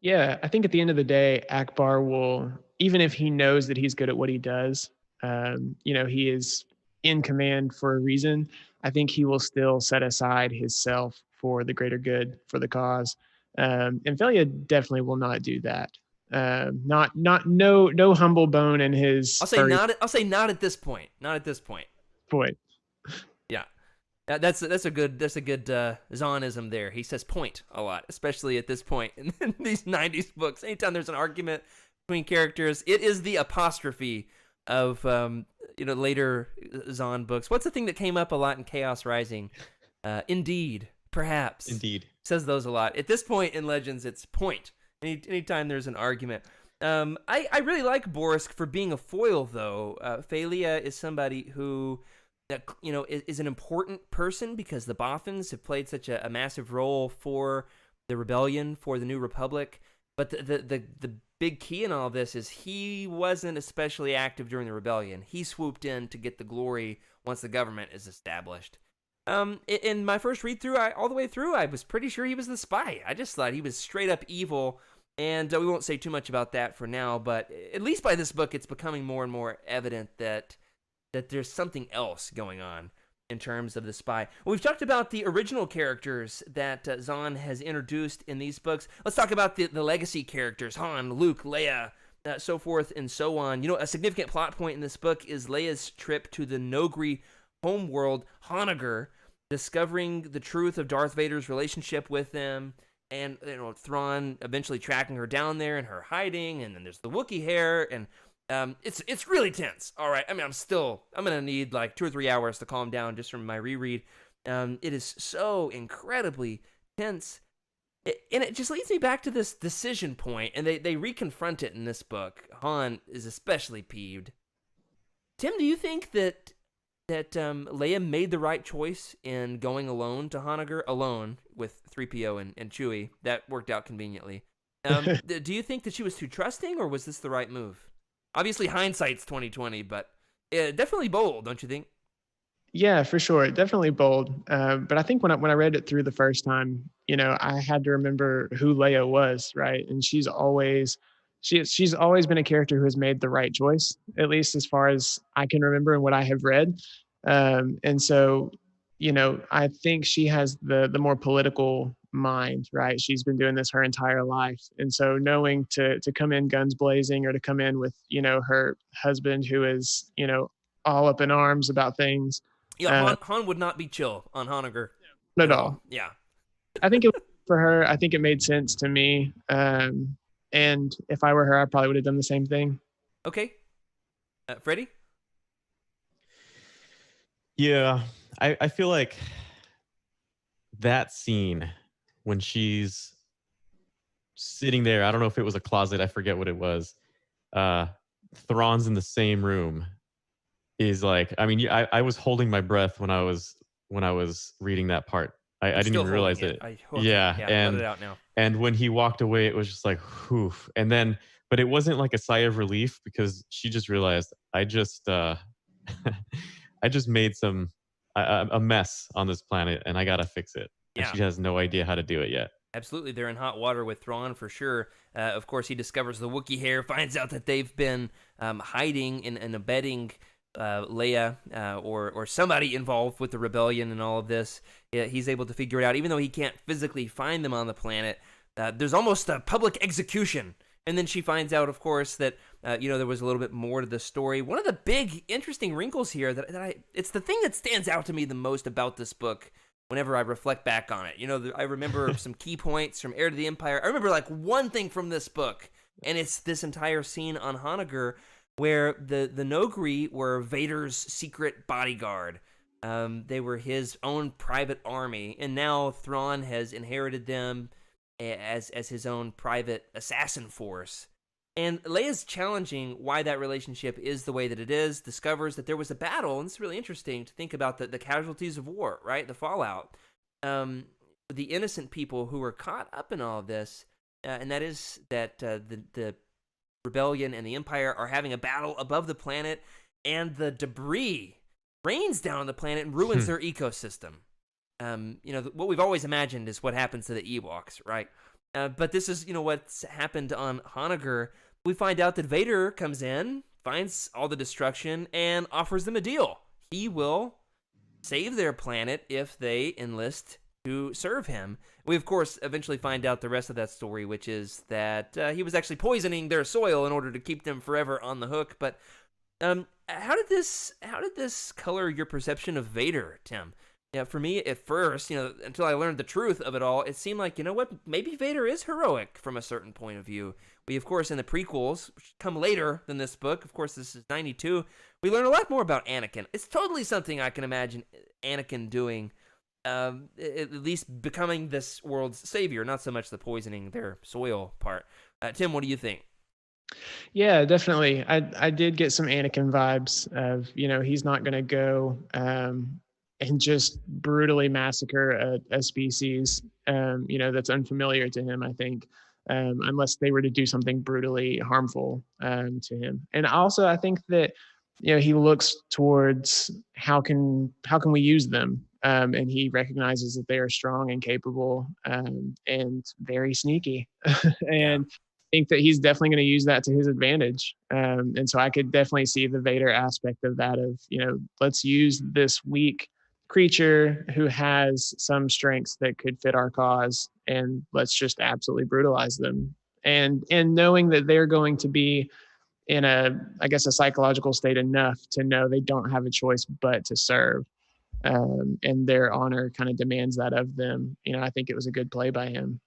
Yeah, I think at the end of the day, Akbar will, even if he knows that he's good at what he does, he is in command for a reason. I think he will still set aside his self for the greater good, for the cause. And Falia definitely will not do that. No humble bone in his. I'll say not at this point. Not at this point. Yeah. That's a good Zahnism there. He says point a lot, especially at this point in these 90s books. Anytime there's an argument between characters, it is the apostrophe of later Zahn books. What's the thing that came up a lot in Chaos Rising? Indeed, perhaps. Indeed. Says those a lot. At this point in Legends, it's point. Anytime there's an argument. I really like Borsk for being a foil, though. Falia is somebody who is an important person because the Bothans have played such a massive role for the rebellion, for the New Republic. But the big key in all of this is he wasn't especially active during the rebellion. He swooped in to get the glory once the government is established. In my first read through, all the way through, I was pretty sure he was the spy. I just thought he was straight up evil, and we won't say too much about that for now. But at least by this book, it's becoming more and more evident that there's something else going on in terms of the spy. Well, we've talked about the original characters that Zahn has introduced in these books. Let's talk about the legacy characters, Han, Luke, Leia, so forth and so on. A significant plot point in this book is Leia's trip to the Nogri homeworld, Honoghr, discovering the truth of Darth Vader's relationship with them, and Thrawn eventually tracking her down there and her hiding, and then there's the Wookiee Heir, and it's really tense. All right, I mean, I'm gonna need like 2 or 3 hours to calm down just from my reread. It is so incredibly tense. And it just leads me back to this decision point, and they reconfront it in this book. Han is especially peeved. Tim, do you think that Leia made the right choice in going alone to Honoghr, alone with 3PO and Chewie? That worked out conveniently. Do you think that she was too trusting, or was this the right move? Obviously, hindsight's 2020, but definitely bold, don't you think? Yeah, for sure. Definitely bold. But I think when I read it through the first time, I had to remember who Leia was, right? And she's always been a character who has made the right choice, at least as far as I can remember and what I have read. And so, I think she has the more political mind, right? She's been doing this her entire life. And so knowing to come in guns blazing, or to come in with, her husband who is, all up in arms about things. Yeah, Han would not be chill on Honoghr. Not at all. Yeah. I think for her, I think it made sense to me. And if I were her, I probably would have done the same thing. Okay. Freddy? Yeah, I feel like that scene when she's sitting there, I don't know if it was a closet, I forget what it was. Thrawn's in the same room. Is like, I mean, I was holding my breath when I was reading that part. I didn't even realize it. Yeah, and let it out now. And when he walked away, it was just like, whew. And then, but it wasn't like a sigh of relief, because she just realized I just made a mess on this planet, and I gotta fix it. And Yeah. she has no idea how to do it yet. Absolutely, they're in hot water with Thrawn for sure. Of course, he discovers the Wookiee Heir, finds out that they've been hiding and abetting Leia or somebody involved with the rebellion and all of this. Yeah, he's able to figure it out, even though he can't physically find them on the planet. There's almost a public execution. And then she finds out, of course, that there was a little bit more to the story. One of the big, interesting wrinkles here it's the thing that stands out to me the most about this book whenever I reflect back on it. I remember some key points from Heir to the Empire. I remember like one thing from this book, and it's this entire scene on Honoghr where the Noghri were Vader's secret bodyguard. They were his own private army, and now Thrawn has inherited them as his own private assassin force. And Leia's challenging why that relationship is the way that it is, discovers that there was a battle, and it's really interesting to think about the casualties of war, right? The fallout. The innocent people who were caught up in all of this, and that is that the rebellion and the Empire are having a battle above the planet, and the debris rains down on the planet and ruins their ecosystem. What we've always imagined is what happens to the Ewoks, right? But this is, what's happened on Honoghr. We find out that Vader comes in, finds all the destruction, and offers them a deal. He will save their planet if they enlist to serve him. We, of course, eventually find out the rest of that story, which is that he was actually poisoning their soil in order to keep them forever on the hook. But how did this color your perception of Vader, Tim? Yeah, for me, at first, until I learned the truth of it all, it seemed like, maybe Vader is heroic from a certain point of view. We, of course, in the prequels, which come later than this book, of course, this is 92, we learn a lot more about Anakin. It's totally something I can imagine Anakin doing, at least becoming this world's savior, not so much the poisoning their soil part. Tim, what do you think? Yeah, definitely. I did get some Anakin vibes of, he's not going to go and just brutally massacre a species, that's unfamiliar to him, I think, unless they were to do something brutally harmful to him. And also, I think that, he looks towards how can we use them, and he recognizes that they are strong and capable and very sneaky, and I think that he's definitely going to use that to his advantage. And so I could definitely see the Vader aspect of that, of, let's use this weak creature who has some strengths that could fit our cause, and let's just absolutely brutalize them. And knowing that they're going to be in I guess, a psychological state enough to know they don't have a choice but to serve. And their honor kind of demands that of them. I think it was a good play by him.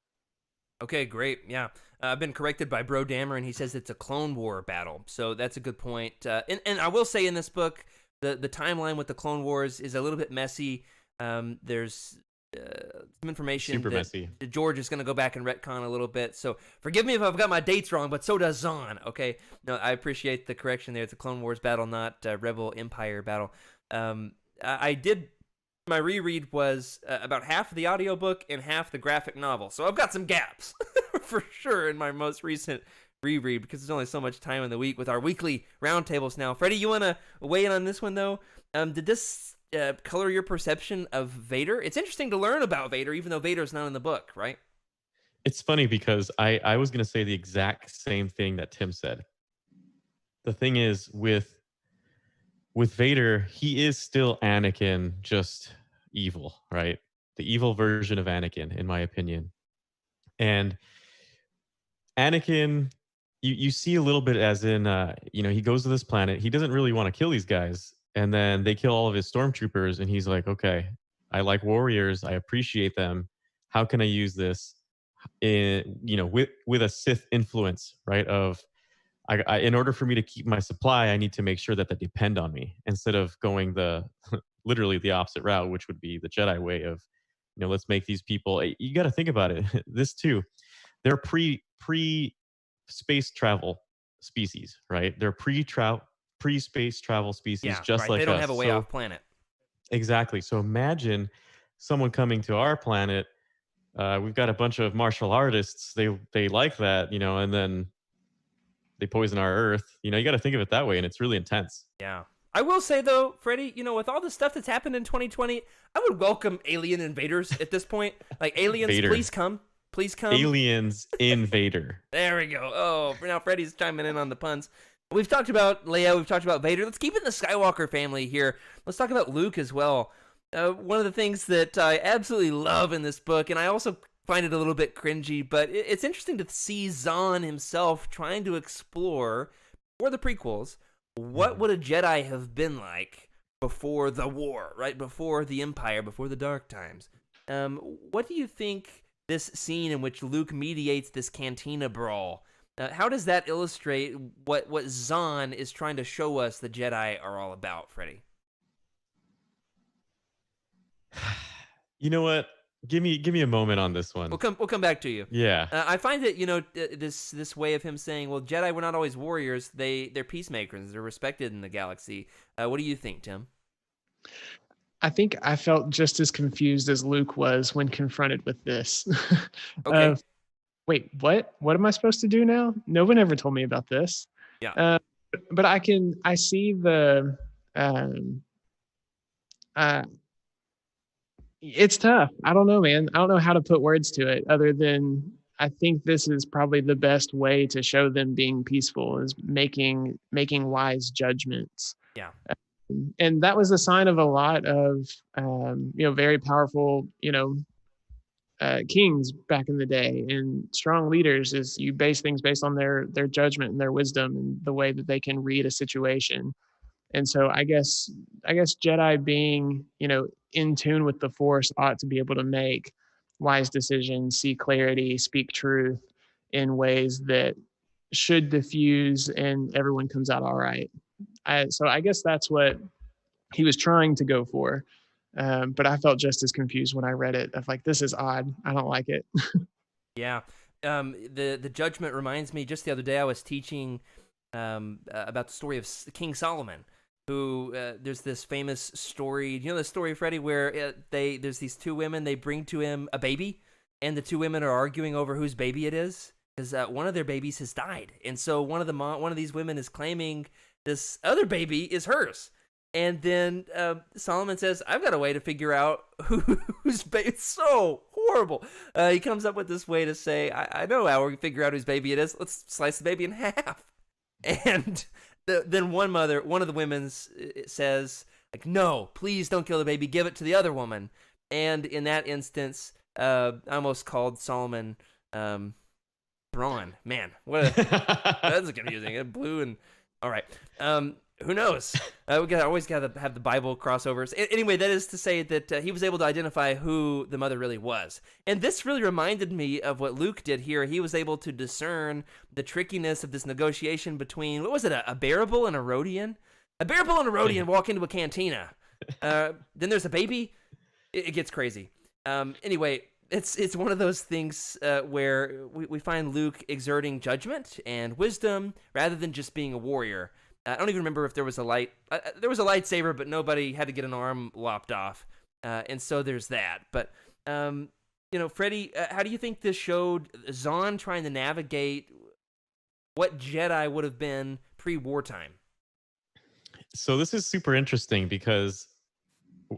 Okay, great. Yeah. I've been corrected by Bro Dammer, and he says it's a Clone War battle. So that's a good point. And I will say in this book, the timeline with the Clone Wars is a little bit messy. There's some information Super that messy. George is going to go back and retcon a little bit. So forgive me if I've got my dates wrong, but so does Zahn. Okay. No, I appreciate the correction there. It's a Clone Wars battle, not Rebel Empire battle. I did... My reread was about half of the audiobook and half the graphic novel. So I've got some gaps for sure in my most recent reread because there's only so much time in the week with our weekly roundtables now. Freddie, you want to weigh in on this one, though? Did this color your perception of Vader? It's interesting to learn about Vader, even though Vader's not in the book, right? It's funny because I was going to say the exact same thing that Tim said. The thing is, with Vader, he is still Anakin, just evil, right? The evil version of Anakin, in my opinion. And Anakin, you see a little bit as in, he goes to this planet. He doesn't really want to kill these guys. And then they kill all of his stormtroopers. And he's like, okay, I like warriors. I appreciate them. How can I use this with a Sith influence, right? Of, in order for me to keep my supply, I need to make sure that they depend on me instead of going the literally the opposite route, which would be the Jedi way of, let's make these people. You got to think about it. This too, they're pre space travel species, right? They're pre space travel species, just right. like they don't us. have a way off planet. Exactly. So imagine someone coming to our planet. We've got a bunch of martial artists. They like that, and then they poison our Earth. You got to think of it that way, and it's really intense. Yeah. I will say, though, Freddie, with all the stuff that's happened in 2020, I would welcome alien invaders at this point. Like, aliens, Vader. Please come. Please come. Aliens invader. There we go. Oh, now Freddie's chiming in on the puns. We've talked about Leia. We've talked about Vader. Let's keep it in the Skywalker family here. Let's talk about Luke as well. One of the things that I absolutely love in this book, and I also find it a little bit cringy, but it's interesting to see Zahn himself trying to explore, for the prequels, what would a Jedi have been like before the war, right? Before the Empire, before the Dark Times. What do you think this scene in which Luke mediates this cantina brawl, how does that illustrate what Zahn is trying to show us the Jedi are all about, Freddie? You know what? Give me a moment on this one. We'll come back to you. Yeah. I find that this way of him saying, well, Jedi were not always warriors. They're peacemakers. They're respected in the galaxy. What do you think, Tim? I think I felt just as confused as Luke was when confronted with this. Okay. Wait, what? What am I supposed to do now? No one ever told me about this. Yeah. But I see the it's tough. I don't know, man. I don't know how to put words to it other than I think this is probably the best way to show them being peaceful is making wise judgments. Yeah. And that was a sign of a lot of very powerful kings back in the day, and strong leaders is you base things based on their judgment and their wisdom and the way that they can read a situation. And so I guess Jedi being, in tune with the Force ought to be able to make wise decisions, see clarity, speak truth in ways that should diffuse and everyone comes out all right. So I guess that's what he was trying to go for. But I felt just as confused when I read it of like, this is odd. I don't like it. Yeah. The judgment reminds me, just the other day I was teaching about the story of King Solomon, who there's this famous story. You know the story, Freddie, where there's these two women, they bring to him a baby, and the two women are arguing over whose baby it is, because one of their babies has died. And so one of these women is claiming this other baby is hers. And then Solomon says, I've got a way to figure out whose baby. It's so horrible. He comes up with this way to say, I know how we can figure out whose baby it is. Let's slice the baby in half. And then one of the women says, like, no, please don't kill the baby. Give it to the other woman. And in that instance, I almost called Solomon Thrawn Thrawn. Man, that's confusing. Blue and all right. Who knows? We always gotta have the Bible crossovers. Anyway, that is to say that he was able to identify who the mother really was, and this really reminded me of what Luke did here. He was able to discern the trickiness of this negotiation between, what was it, a bearable and a Rhodian? A bearable and a Rhodian walk into a cantina. Then there's a baby. It gets crazy. Anyway, it's one of those things where we find Luke exerting judgment and wisdom rather than just being a warrior. I don't even remember if there was a there was a lightsaber, but nobody had to get an arm lopped off, and so there's that. But Freddy, how do you think this showed Zahn trying to navigate what Jedi would have been pre-wartime? So this is super interesting because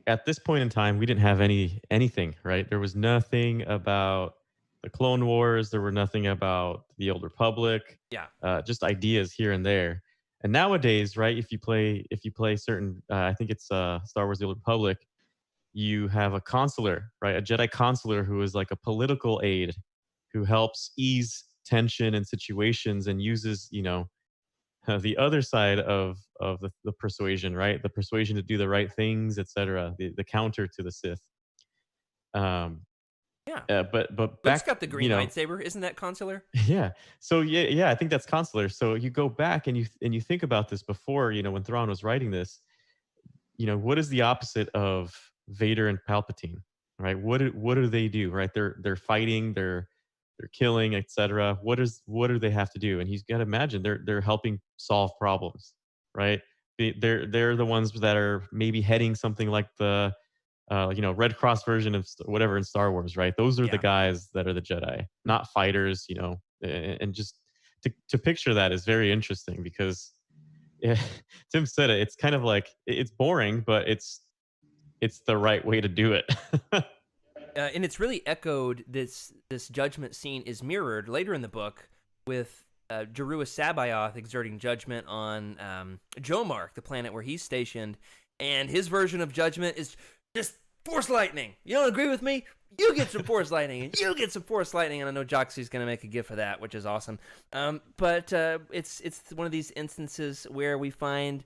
at this point in time, we didn't have anything, right? There was nothing about the Clone Wars. There were nothing about the Old Republic. Yeah. Just ideas here and there. And nowadays, right, if you play certain, I think it's Star Wars: The Old Republic, you have a consular, right, a Jedi consular who is like a political aide, who helps ease tension and situations and uses, the other side of the persuasion, right, the persuasion to do the right things, etc., the counter to the Sith. But Luke's back, got the green lightsaber. Isn't that consular? Yeah. So yeah, I think that's consular. So you go back and you think about this before, when Thrawn was writing this, what is the opposite of Vader and Palpatine, right? What do they do, right? They're fighting, they're killing, etc. What do they have to do? And he's got to imagine they're helping solve problems, right? They're the ones that are maybe heading something like the Red Cross version of whatever in Star Wars, right? Those are the guys that are the Jedi, not fighters, and just to picture that is very interesting because Tim said it. It's kind of like it's boring, but it's the right way to do it. And it's really echoed. This judgment scene is mirrored later in the book with Jerua Sabayoth exerting judgment on Jomark, the planet where he's stationed, and his version of judgment is just force lightning. You don't agree with me? You get some force lightning, and you get some force lightning. And I know Joxie's going to make a gif for that, which is awesome. But it's one of these instances where we find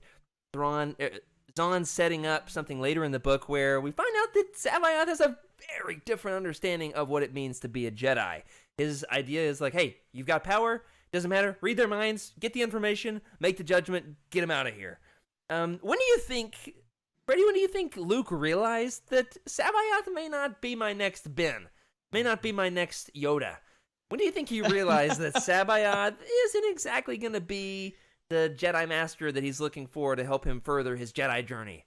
Zahn setting up something later in the book where we find out that Sabayoth has a very different understanding of what it means to be a Jedi. His idea is like, hey, you've got power. Doesn't matter. Read their minds. Get the information. Make the judgment. Get them out of here. When do you think... Freddy, when do you think Luke realized that Sabayoth may not be my next Ben, may not be my next Yoda? When do you think he realized that Sabayoth isn't exactly going to be the Jedi Master that he's looking for to help him further his Jedi journey?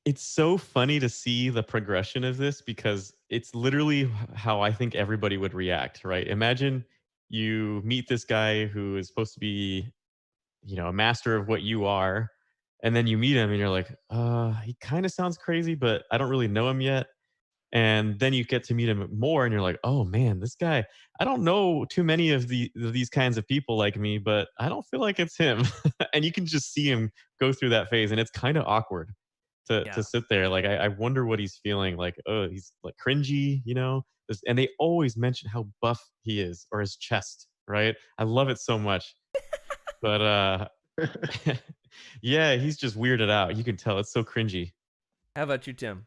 It's so funny to see the progression of this because it's literally how I think everybody would react, right? Imagine you meet this guy who is supposed to be, a master of what you are. And then you meet him and you're like, he kind of sounds crazy, but I don't really know him yet. And then you get to meet him more and you're like, oh man, this guy, I don't know too many of these kinds of people like me, but I don't feel like it's him. And you can just see him go through that phase. And it's kind of awkward to sit there. Like, I wonder what he's feeling like. Oh, he's like cringy, and they always mention how buff he is or his chest, right? I love it so much. But, yeah, he's just weirded out. You can tell it's so cringy. How about you, Tim?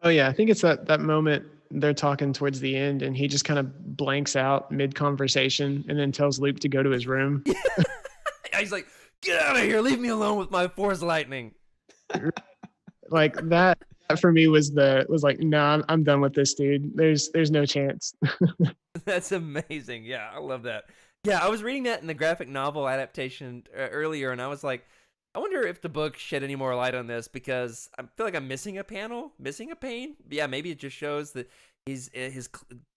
Oh yeah, I think it's that moment they're talking towards the end, and he just kind of blanks out mid conversation, and then tells Luke to go to his room. He's like, "Get out of here! Leave me alone with my force lightning." Like that for me was like, nah, I'm done with this dude. There's no chance. That's amazing. Yeah, I love that. Yeah, I was reading that in the graphic novel adaptation earlier, and I was like, I wonder if the book shed any more light on this because I feel like I'm missing a panel, missing a pane. Yeah, maybe it just shows that his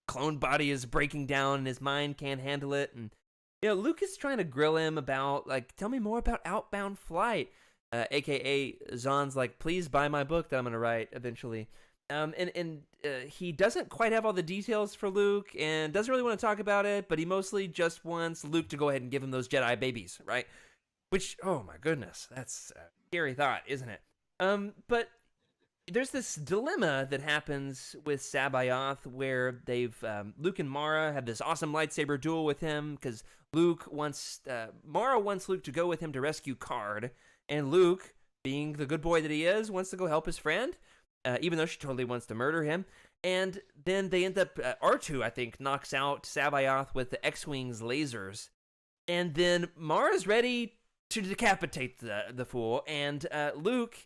clone body is breaking down and his mind can't handle it. And Luke is trying to grill him about like, tell me more about Outbound Flight, aka Zahn's like, please buy my book that I'm gonna write eventually. And he doesn't quite have all the details for Luke and doesn't really want to talk about it, but he mostly just wants Luke to go ahead and give him those Jedi babies, right? Which, oh my goodness, that's a scary thought, isn't it? But there's this dilemma that happens with Sabayoth where Luke and Mara have this awesome lightsaber duel with him because Mara wants Luke to go with him to rescue Card, and Luke, being the good boy that he is, wants to go help his friend, even though she totally wants to murder him. And then they end up, R2, I think, knocks out Sabayoth with the X-Wing's lasers. And then Mara's ready to decapitate the fool. And Luke,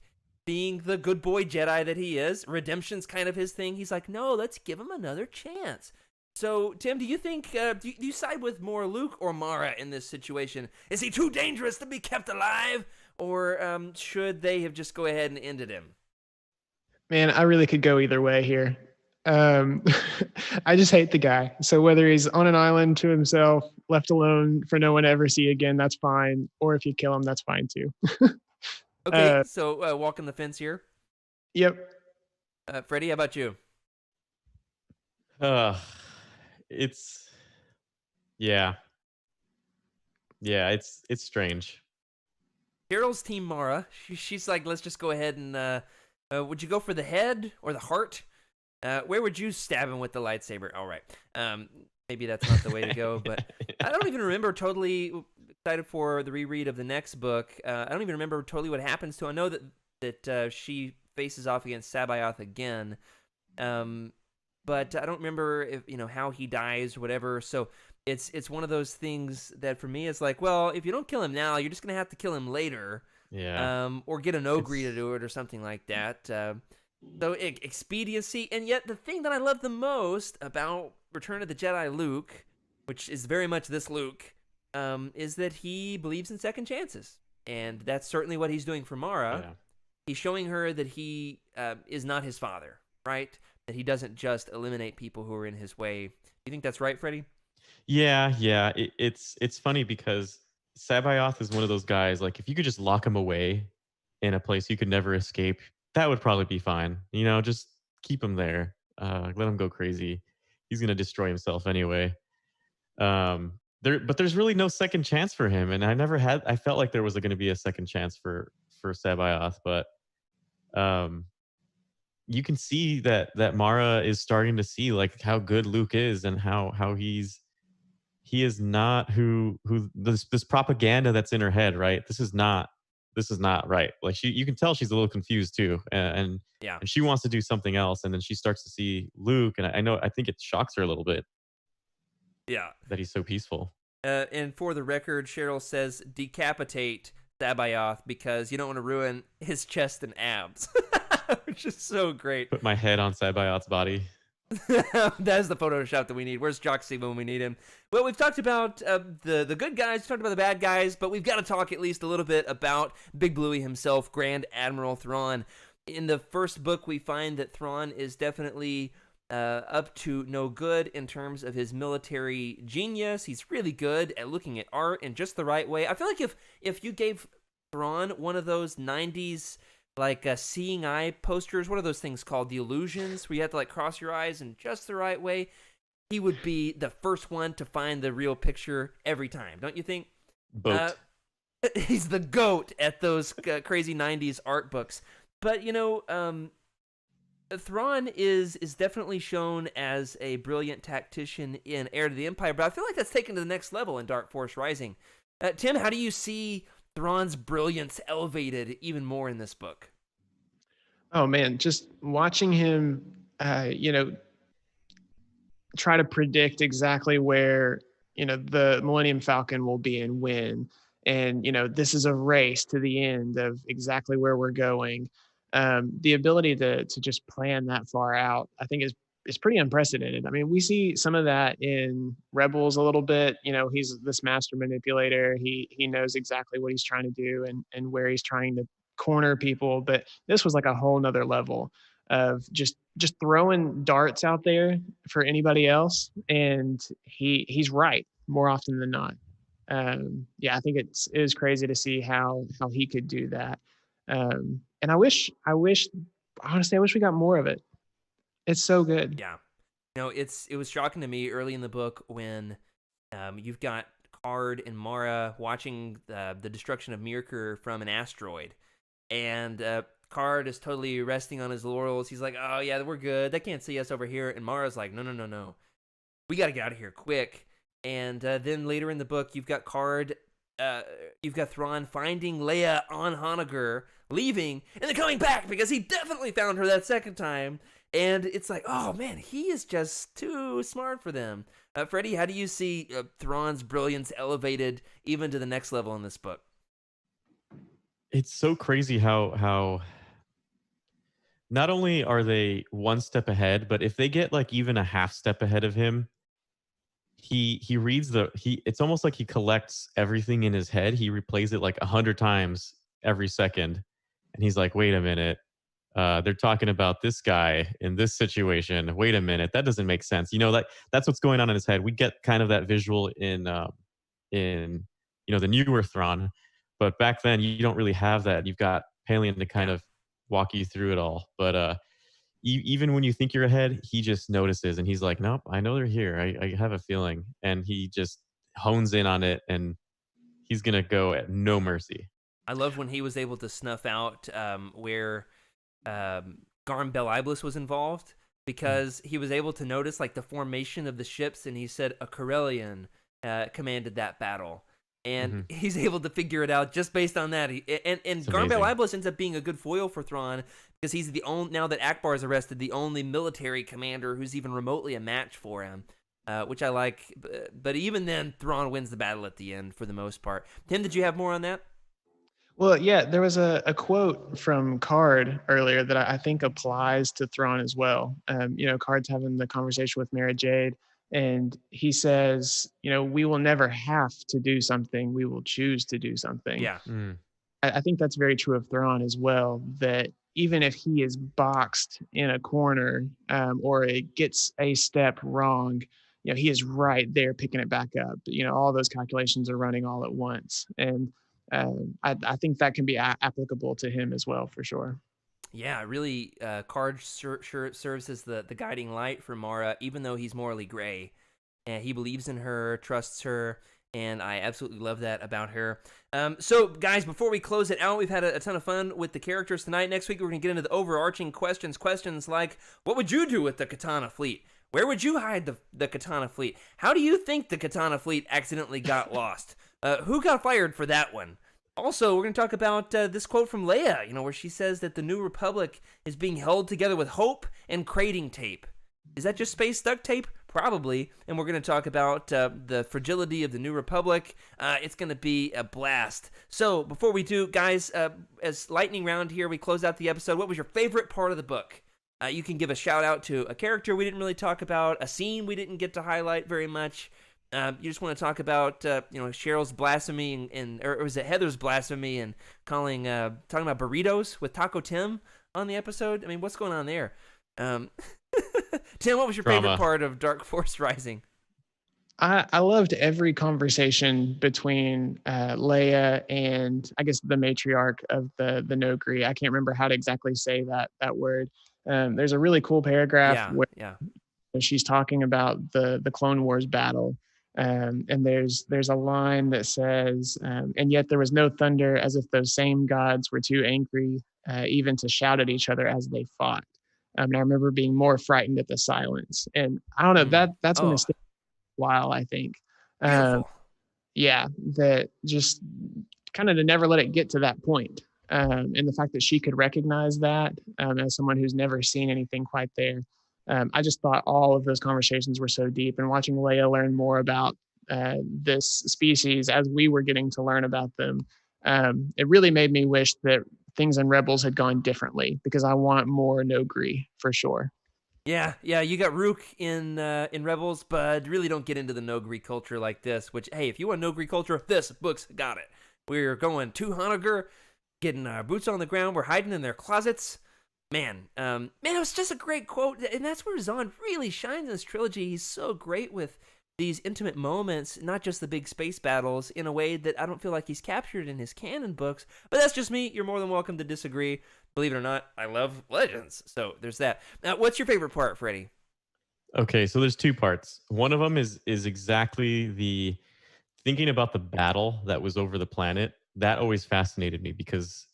being the good boy Jedi that he is, redemption's kind of his thing. He's like, no, let's give him another chance. So, Tim, do you think, do you side with more Luke or Mara in this situation? Is he too dangerous to be kept alive? Or should they have just go ahead and ended him? Man, I really could go either way here. I just hate the guy. So whether he's on an island to himself, left alone for no one to ever see again, that's fine. Or if you kill him, that's fine too. Okay, so walking the fence here. Yep. Freddy, how about you? It's strange. Carol's team Mara. She's like, let's just go ahead and would you go for the head or the heart? Where would you stab him with the lightsaber? All right. Maybe that's not the way to go, but I don't even remember totally. Excited for the reread of the next book. I don't even remember totally what happens to her. I know that she faces off against Sabayoth again, but I don't remember if how he dies or whatever. So it's one of those things that for me it's like, well, if you don't kill him now, you're just gonna have to kill him later. Yeah. Or get an Ogre to do it or something like that. So expediency, and yet the thing that I love the most about Return of the Jedi Luke, which is very much this Luke, is that he believes in second chances, and that's certainly what he's doing for Mara. Yeah. He's showing her that he is not his father, right? That he doesn't just eliminate people who are in his way. You think that's right, Freddy? Yeah. It's funny because Sabayoth is one of those guys, like, if you could just lock him away in a place you could never escape, that would probably be fine. Just keep him there. Let him go crazy. He's going to destroy himself anyway. But there's really no second chance for him. And I felt like there was going to be a second chance for Sabayoth, but you can see that Mara is starting to see like how good Luke is and how he is not who this propaganda that's in her head, right? This is not right. Like you can tell she's a little confused too, and she wants to do something else, and then she starts to see Luke, and I think it shocks her a little bit. Yeah, that he's so peaceful. And for the record, Cheryl says decapitate Sabayoth because you don't want to ruin his chest and abs, which is so great. Put my head on Sabayoth's body. That's the Photoshop that we need. Where's Joxy when we need him? Well, we've talked about the good guys, we've talked about the bad guys, but we've got to talk at least a little bit about Big Bluey himself, Grand Admiral Thrawn. In the first book, we find that Thrawn is definitely up to no good in terms of his military genius. He's really good at looking at art in just the right way. I feel like if you gave Thrawn one of those 90s like seeing eye posters, what are those things called? The illusions, where you have to like cross your eyes in just the right way. He would be the first one to find the real picture every time, don't you think? He's the GOAT at those crazy 90s art books. But, Thrawn is definitely shown as a brilliant tactician in Heir to the Empire, but I feel like that's taken to the next level in Dark Force Rising. Tim, how do you see Thrawn's brilliance elevated even more in this book? Oh man, just watching him, try to predict exactly where, the Millennium Falcon will be and when. And, this is a race to the end of exactly where we're going. The ability to just plan that far out, I think is pretty unprecedented. I mean, we see some of that in Rebels a little bit. He's this master manipulator. He knows exactly what he's trying to do and where he's trying to corner people. But this was like a whole nother level of just throwing darts out there for anybody else, and he's right more often than not. I think it is crazy to see how he could do that. And I wish honestly we got more of it. It's so good. Yeah. It was shocking to me early in the book when you've got Card and Mara watching the destruction of Mirkur from an asteroid. And Card is totally resting on his laurels. He's like, oh yeah, we're good. They can't see us over here. And Mara's like, no. We got to get out of here quick. And then later in the book, you've got you've got Thrawn finding Leia on Honoghr, leaving, and then coming back because he definitely found her that second time. And it's like, oh man, he is just too smart for them. Freddy, how do you see Thrawn's brilliance elevated even to the next level in this book? It's so crazy how not only are they one step ahead, but if they get like even a half step ahead of him, he reads it's almost like he collects everything in his head. He replays it like 100 times every second, and he's like, wait a minute, they're talking about this guy in this situation. Wait a minute, that doesn't make sense. That's what's going on in his head. We get kind of that visual in the newer Thrawn, but back then you don't really have that. You've got Palian to kind of walk you through it all. But even when you think you're ahead, he just notices and he's like, nope, I know they're here. I have a feeling. And he just hones in on it, and he's going to go at no mercy. I love when he was able to snuff out where Garm Bel Iblis was involved, because he was able to notice like the formation of the ships, and he said a Corellian commanded that battle. And he's able to figure it out just based on that. And Garm Bel Iblis ends up being a good foil for Thrawn, because he's the only, now that Akbar's arrested, the only military commander who's even remotely a match for him, which I like. But even then, Thrawn wins the battle at the end for the most part. Tim, did you have more on that? Well, yeah, there was a quote from Card earlier that I think applies to Thrawn as well. Card's having the conversation with Mara Jade, and he says, we will never have to do something. We will choose to do something. Yeah. I think that's very true of Thrawn as well, that even if he is boxed in a corner or it gets a step wrong, he is right there picking it back up. All those calculations are running all at once. And I think that can be applicable to him as well, for sure. Yeah, really, Card serves as the guiding light for Mara, even though he's morally gray. And he believes in her, trusts her, and I absolutely love that about her. So, guys, before we close it out, we've had a ton of fun with the characters tonight. Next week, we're going to get into the overarching questions. Questions like, what would you do with the Katana fleet? Where would you hide the Katana fleet? How do you think the Katana fleet accidentally got lost? Who got fired for that one? Also, we're going to talk about this quote from Leia, where she says that the New Republic is being held together with hope and crating tape. Is that just space duct tape? Probably. And we're going to talk about the fragility of the New Republic. It's going to be a blast. So, before we do, guys, as lightning round here, we close out the episode. What was your favorite part of the book? You can give a shout out to a character we didn't really talk about, a scene we didn't get to highlight very much. You just want to talk about, Cheryl's blasphemy or was it Heather's blasphemy and talking about burritos with Taco Tim on the episode? I mean, what's going on there? Tim, what was your favorite part of Dark Force Rising? I loved every conversation between Leia and, I guess, the matriarch of the Nogri. I can't remember how to exactly say that word. There's a really cool paragraph where she's talking about the Clone Wars battle. And there's a line that says, and yet there was no thunder, as if those same gods were too angry even to shout at each other as they fought. And I remember being more frightened at the silence. And I don't know, that's going to stay a while, I think. That just kind of to never let it get to that point. And the fact that she could recognize that as someone who's never seen anything quite there. I just thought all of those conversations were so deep, and watching Leia learn more about this species as we were getting to learn about them, it really made me wish that things in Rebels had gone differently, because I want more Nogri for sure. Yeah, you got Rook in Rebels, but really don't get into the Nogri culture like this, which, hey, if you want Nogri culture, this book's got it. We're going to Honoghr, getting our boots on the ground, we're hiding in their closets. Man, it was just a great quote, and that's where Zahn really shines in this trilogy. He's so great with these intimate moments, not just the big space battles, in a way that I don't feel like he's captured in his canon books. But that's just me. You're more than welcome to disagree. Believe it or not, I love Legends. So there's that. Now, what's your favorite part, Freddy? Okay, so there's two parts. One of them is exactly the thinking about the battle that was over the planet. That always fascinated me because,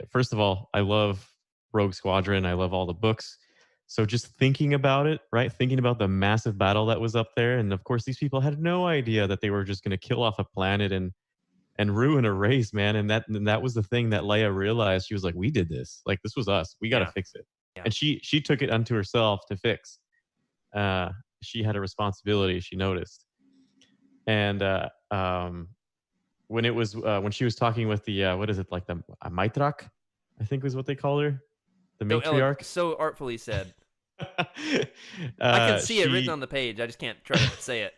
first of all, I love Rogue Squadron. I love all the books. So just thinking about it, right? Thinking about the massive battle that was up there, and of course, these people had no idea that they were just going to kill off a planet and ruin a race, man. And that was the thing that Leia realized. She was like, "We did this. Like this was us. We got to Yeah. fix it." Yeah. And she took it unto herself to fix. She had a responsibility. She noticed, and when it was when she was talking with the what is it, like the Maitrak, I think was what they call her, the matriarch. So artfully said. I can see it written on the page. I just can't try to say it.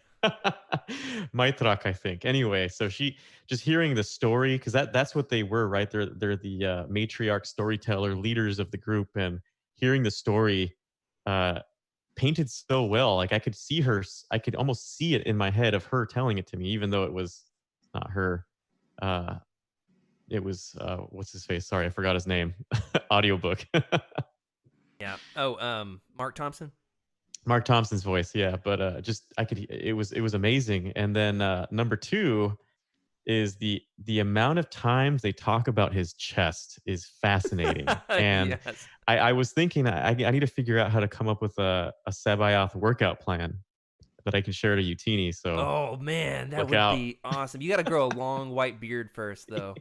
Maitrak, I think. Anyway, so she just hearing the story, because that's what they were, right? They're the matriarch, storyteller, leaders of the group, and hearing the story painted so well. Like I could see her, I could almost see it in my head of her telling it to me, even though it was not her. It was what's his face? Sorry, I forgot his name. Audiobook. Yeah. Oh, Mark Thompson. Mark Thompson's voice, yeah, but just I could. It was amazing. And then number two is the amount of times they talk about his chest is fascinating. And Yes. I was thinking I need to figure out how to come up with a Sabayoth workout plan that I can share to Utini. So Oh man, that look would out. be awesome. You got to grow a long white beard first, though.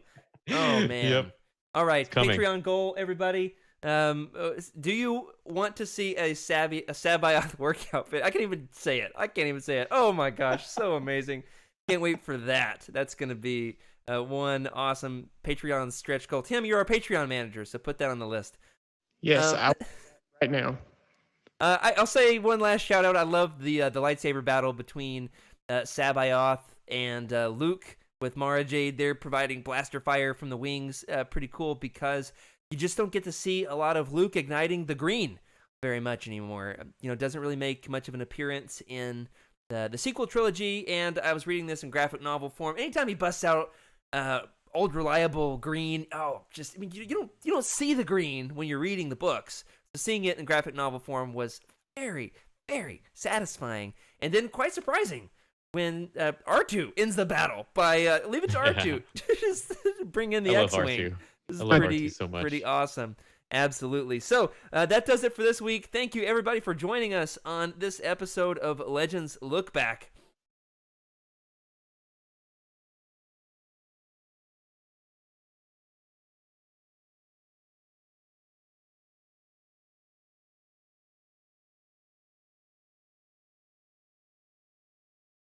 Oh man. Yep. All right, coming. Patreon goal, everybody. Do you want to see a Sabayoth workout fit? I can't even say it. Oh my gosh, so amazing. Can't wait for that. That's going to be one awesome Patreon stretch goal. Tim, you're our Patreon manager, so put that on the list. Yes, right now. I'll say one last shout out. I love the lightsaber battle between Sabayoth and Luke with Mara Jade. They're providing blaster fire from the wings. Pretty cool because you just don't get to see a lot of Luke igniting the green very much anymore. You know, it doesn't really make much of an appearance in the sequel trilogy. And I was reading this in graphic novel form. Anytime he busts out old reliable green, you don't see the green when you're reading the books. So seeing it in graphic novel form was very, very satisfying, and then quite surprising when R2 ends the battle by leave it to R2 to just bring in the X-wing. This is R2 so much. pretty awesome. Absolutely. So that does it for this week. Thank you everybody for joining us on this episode of Legends Lookback.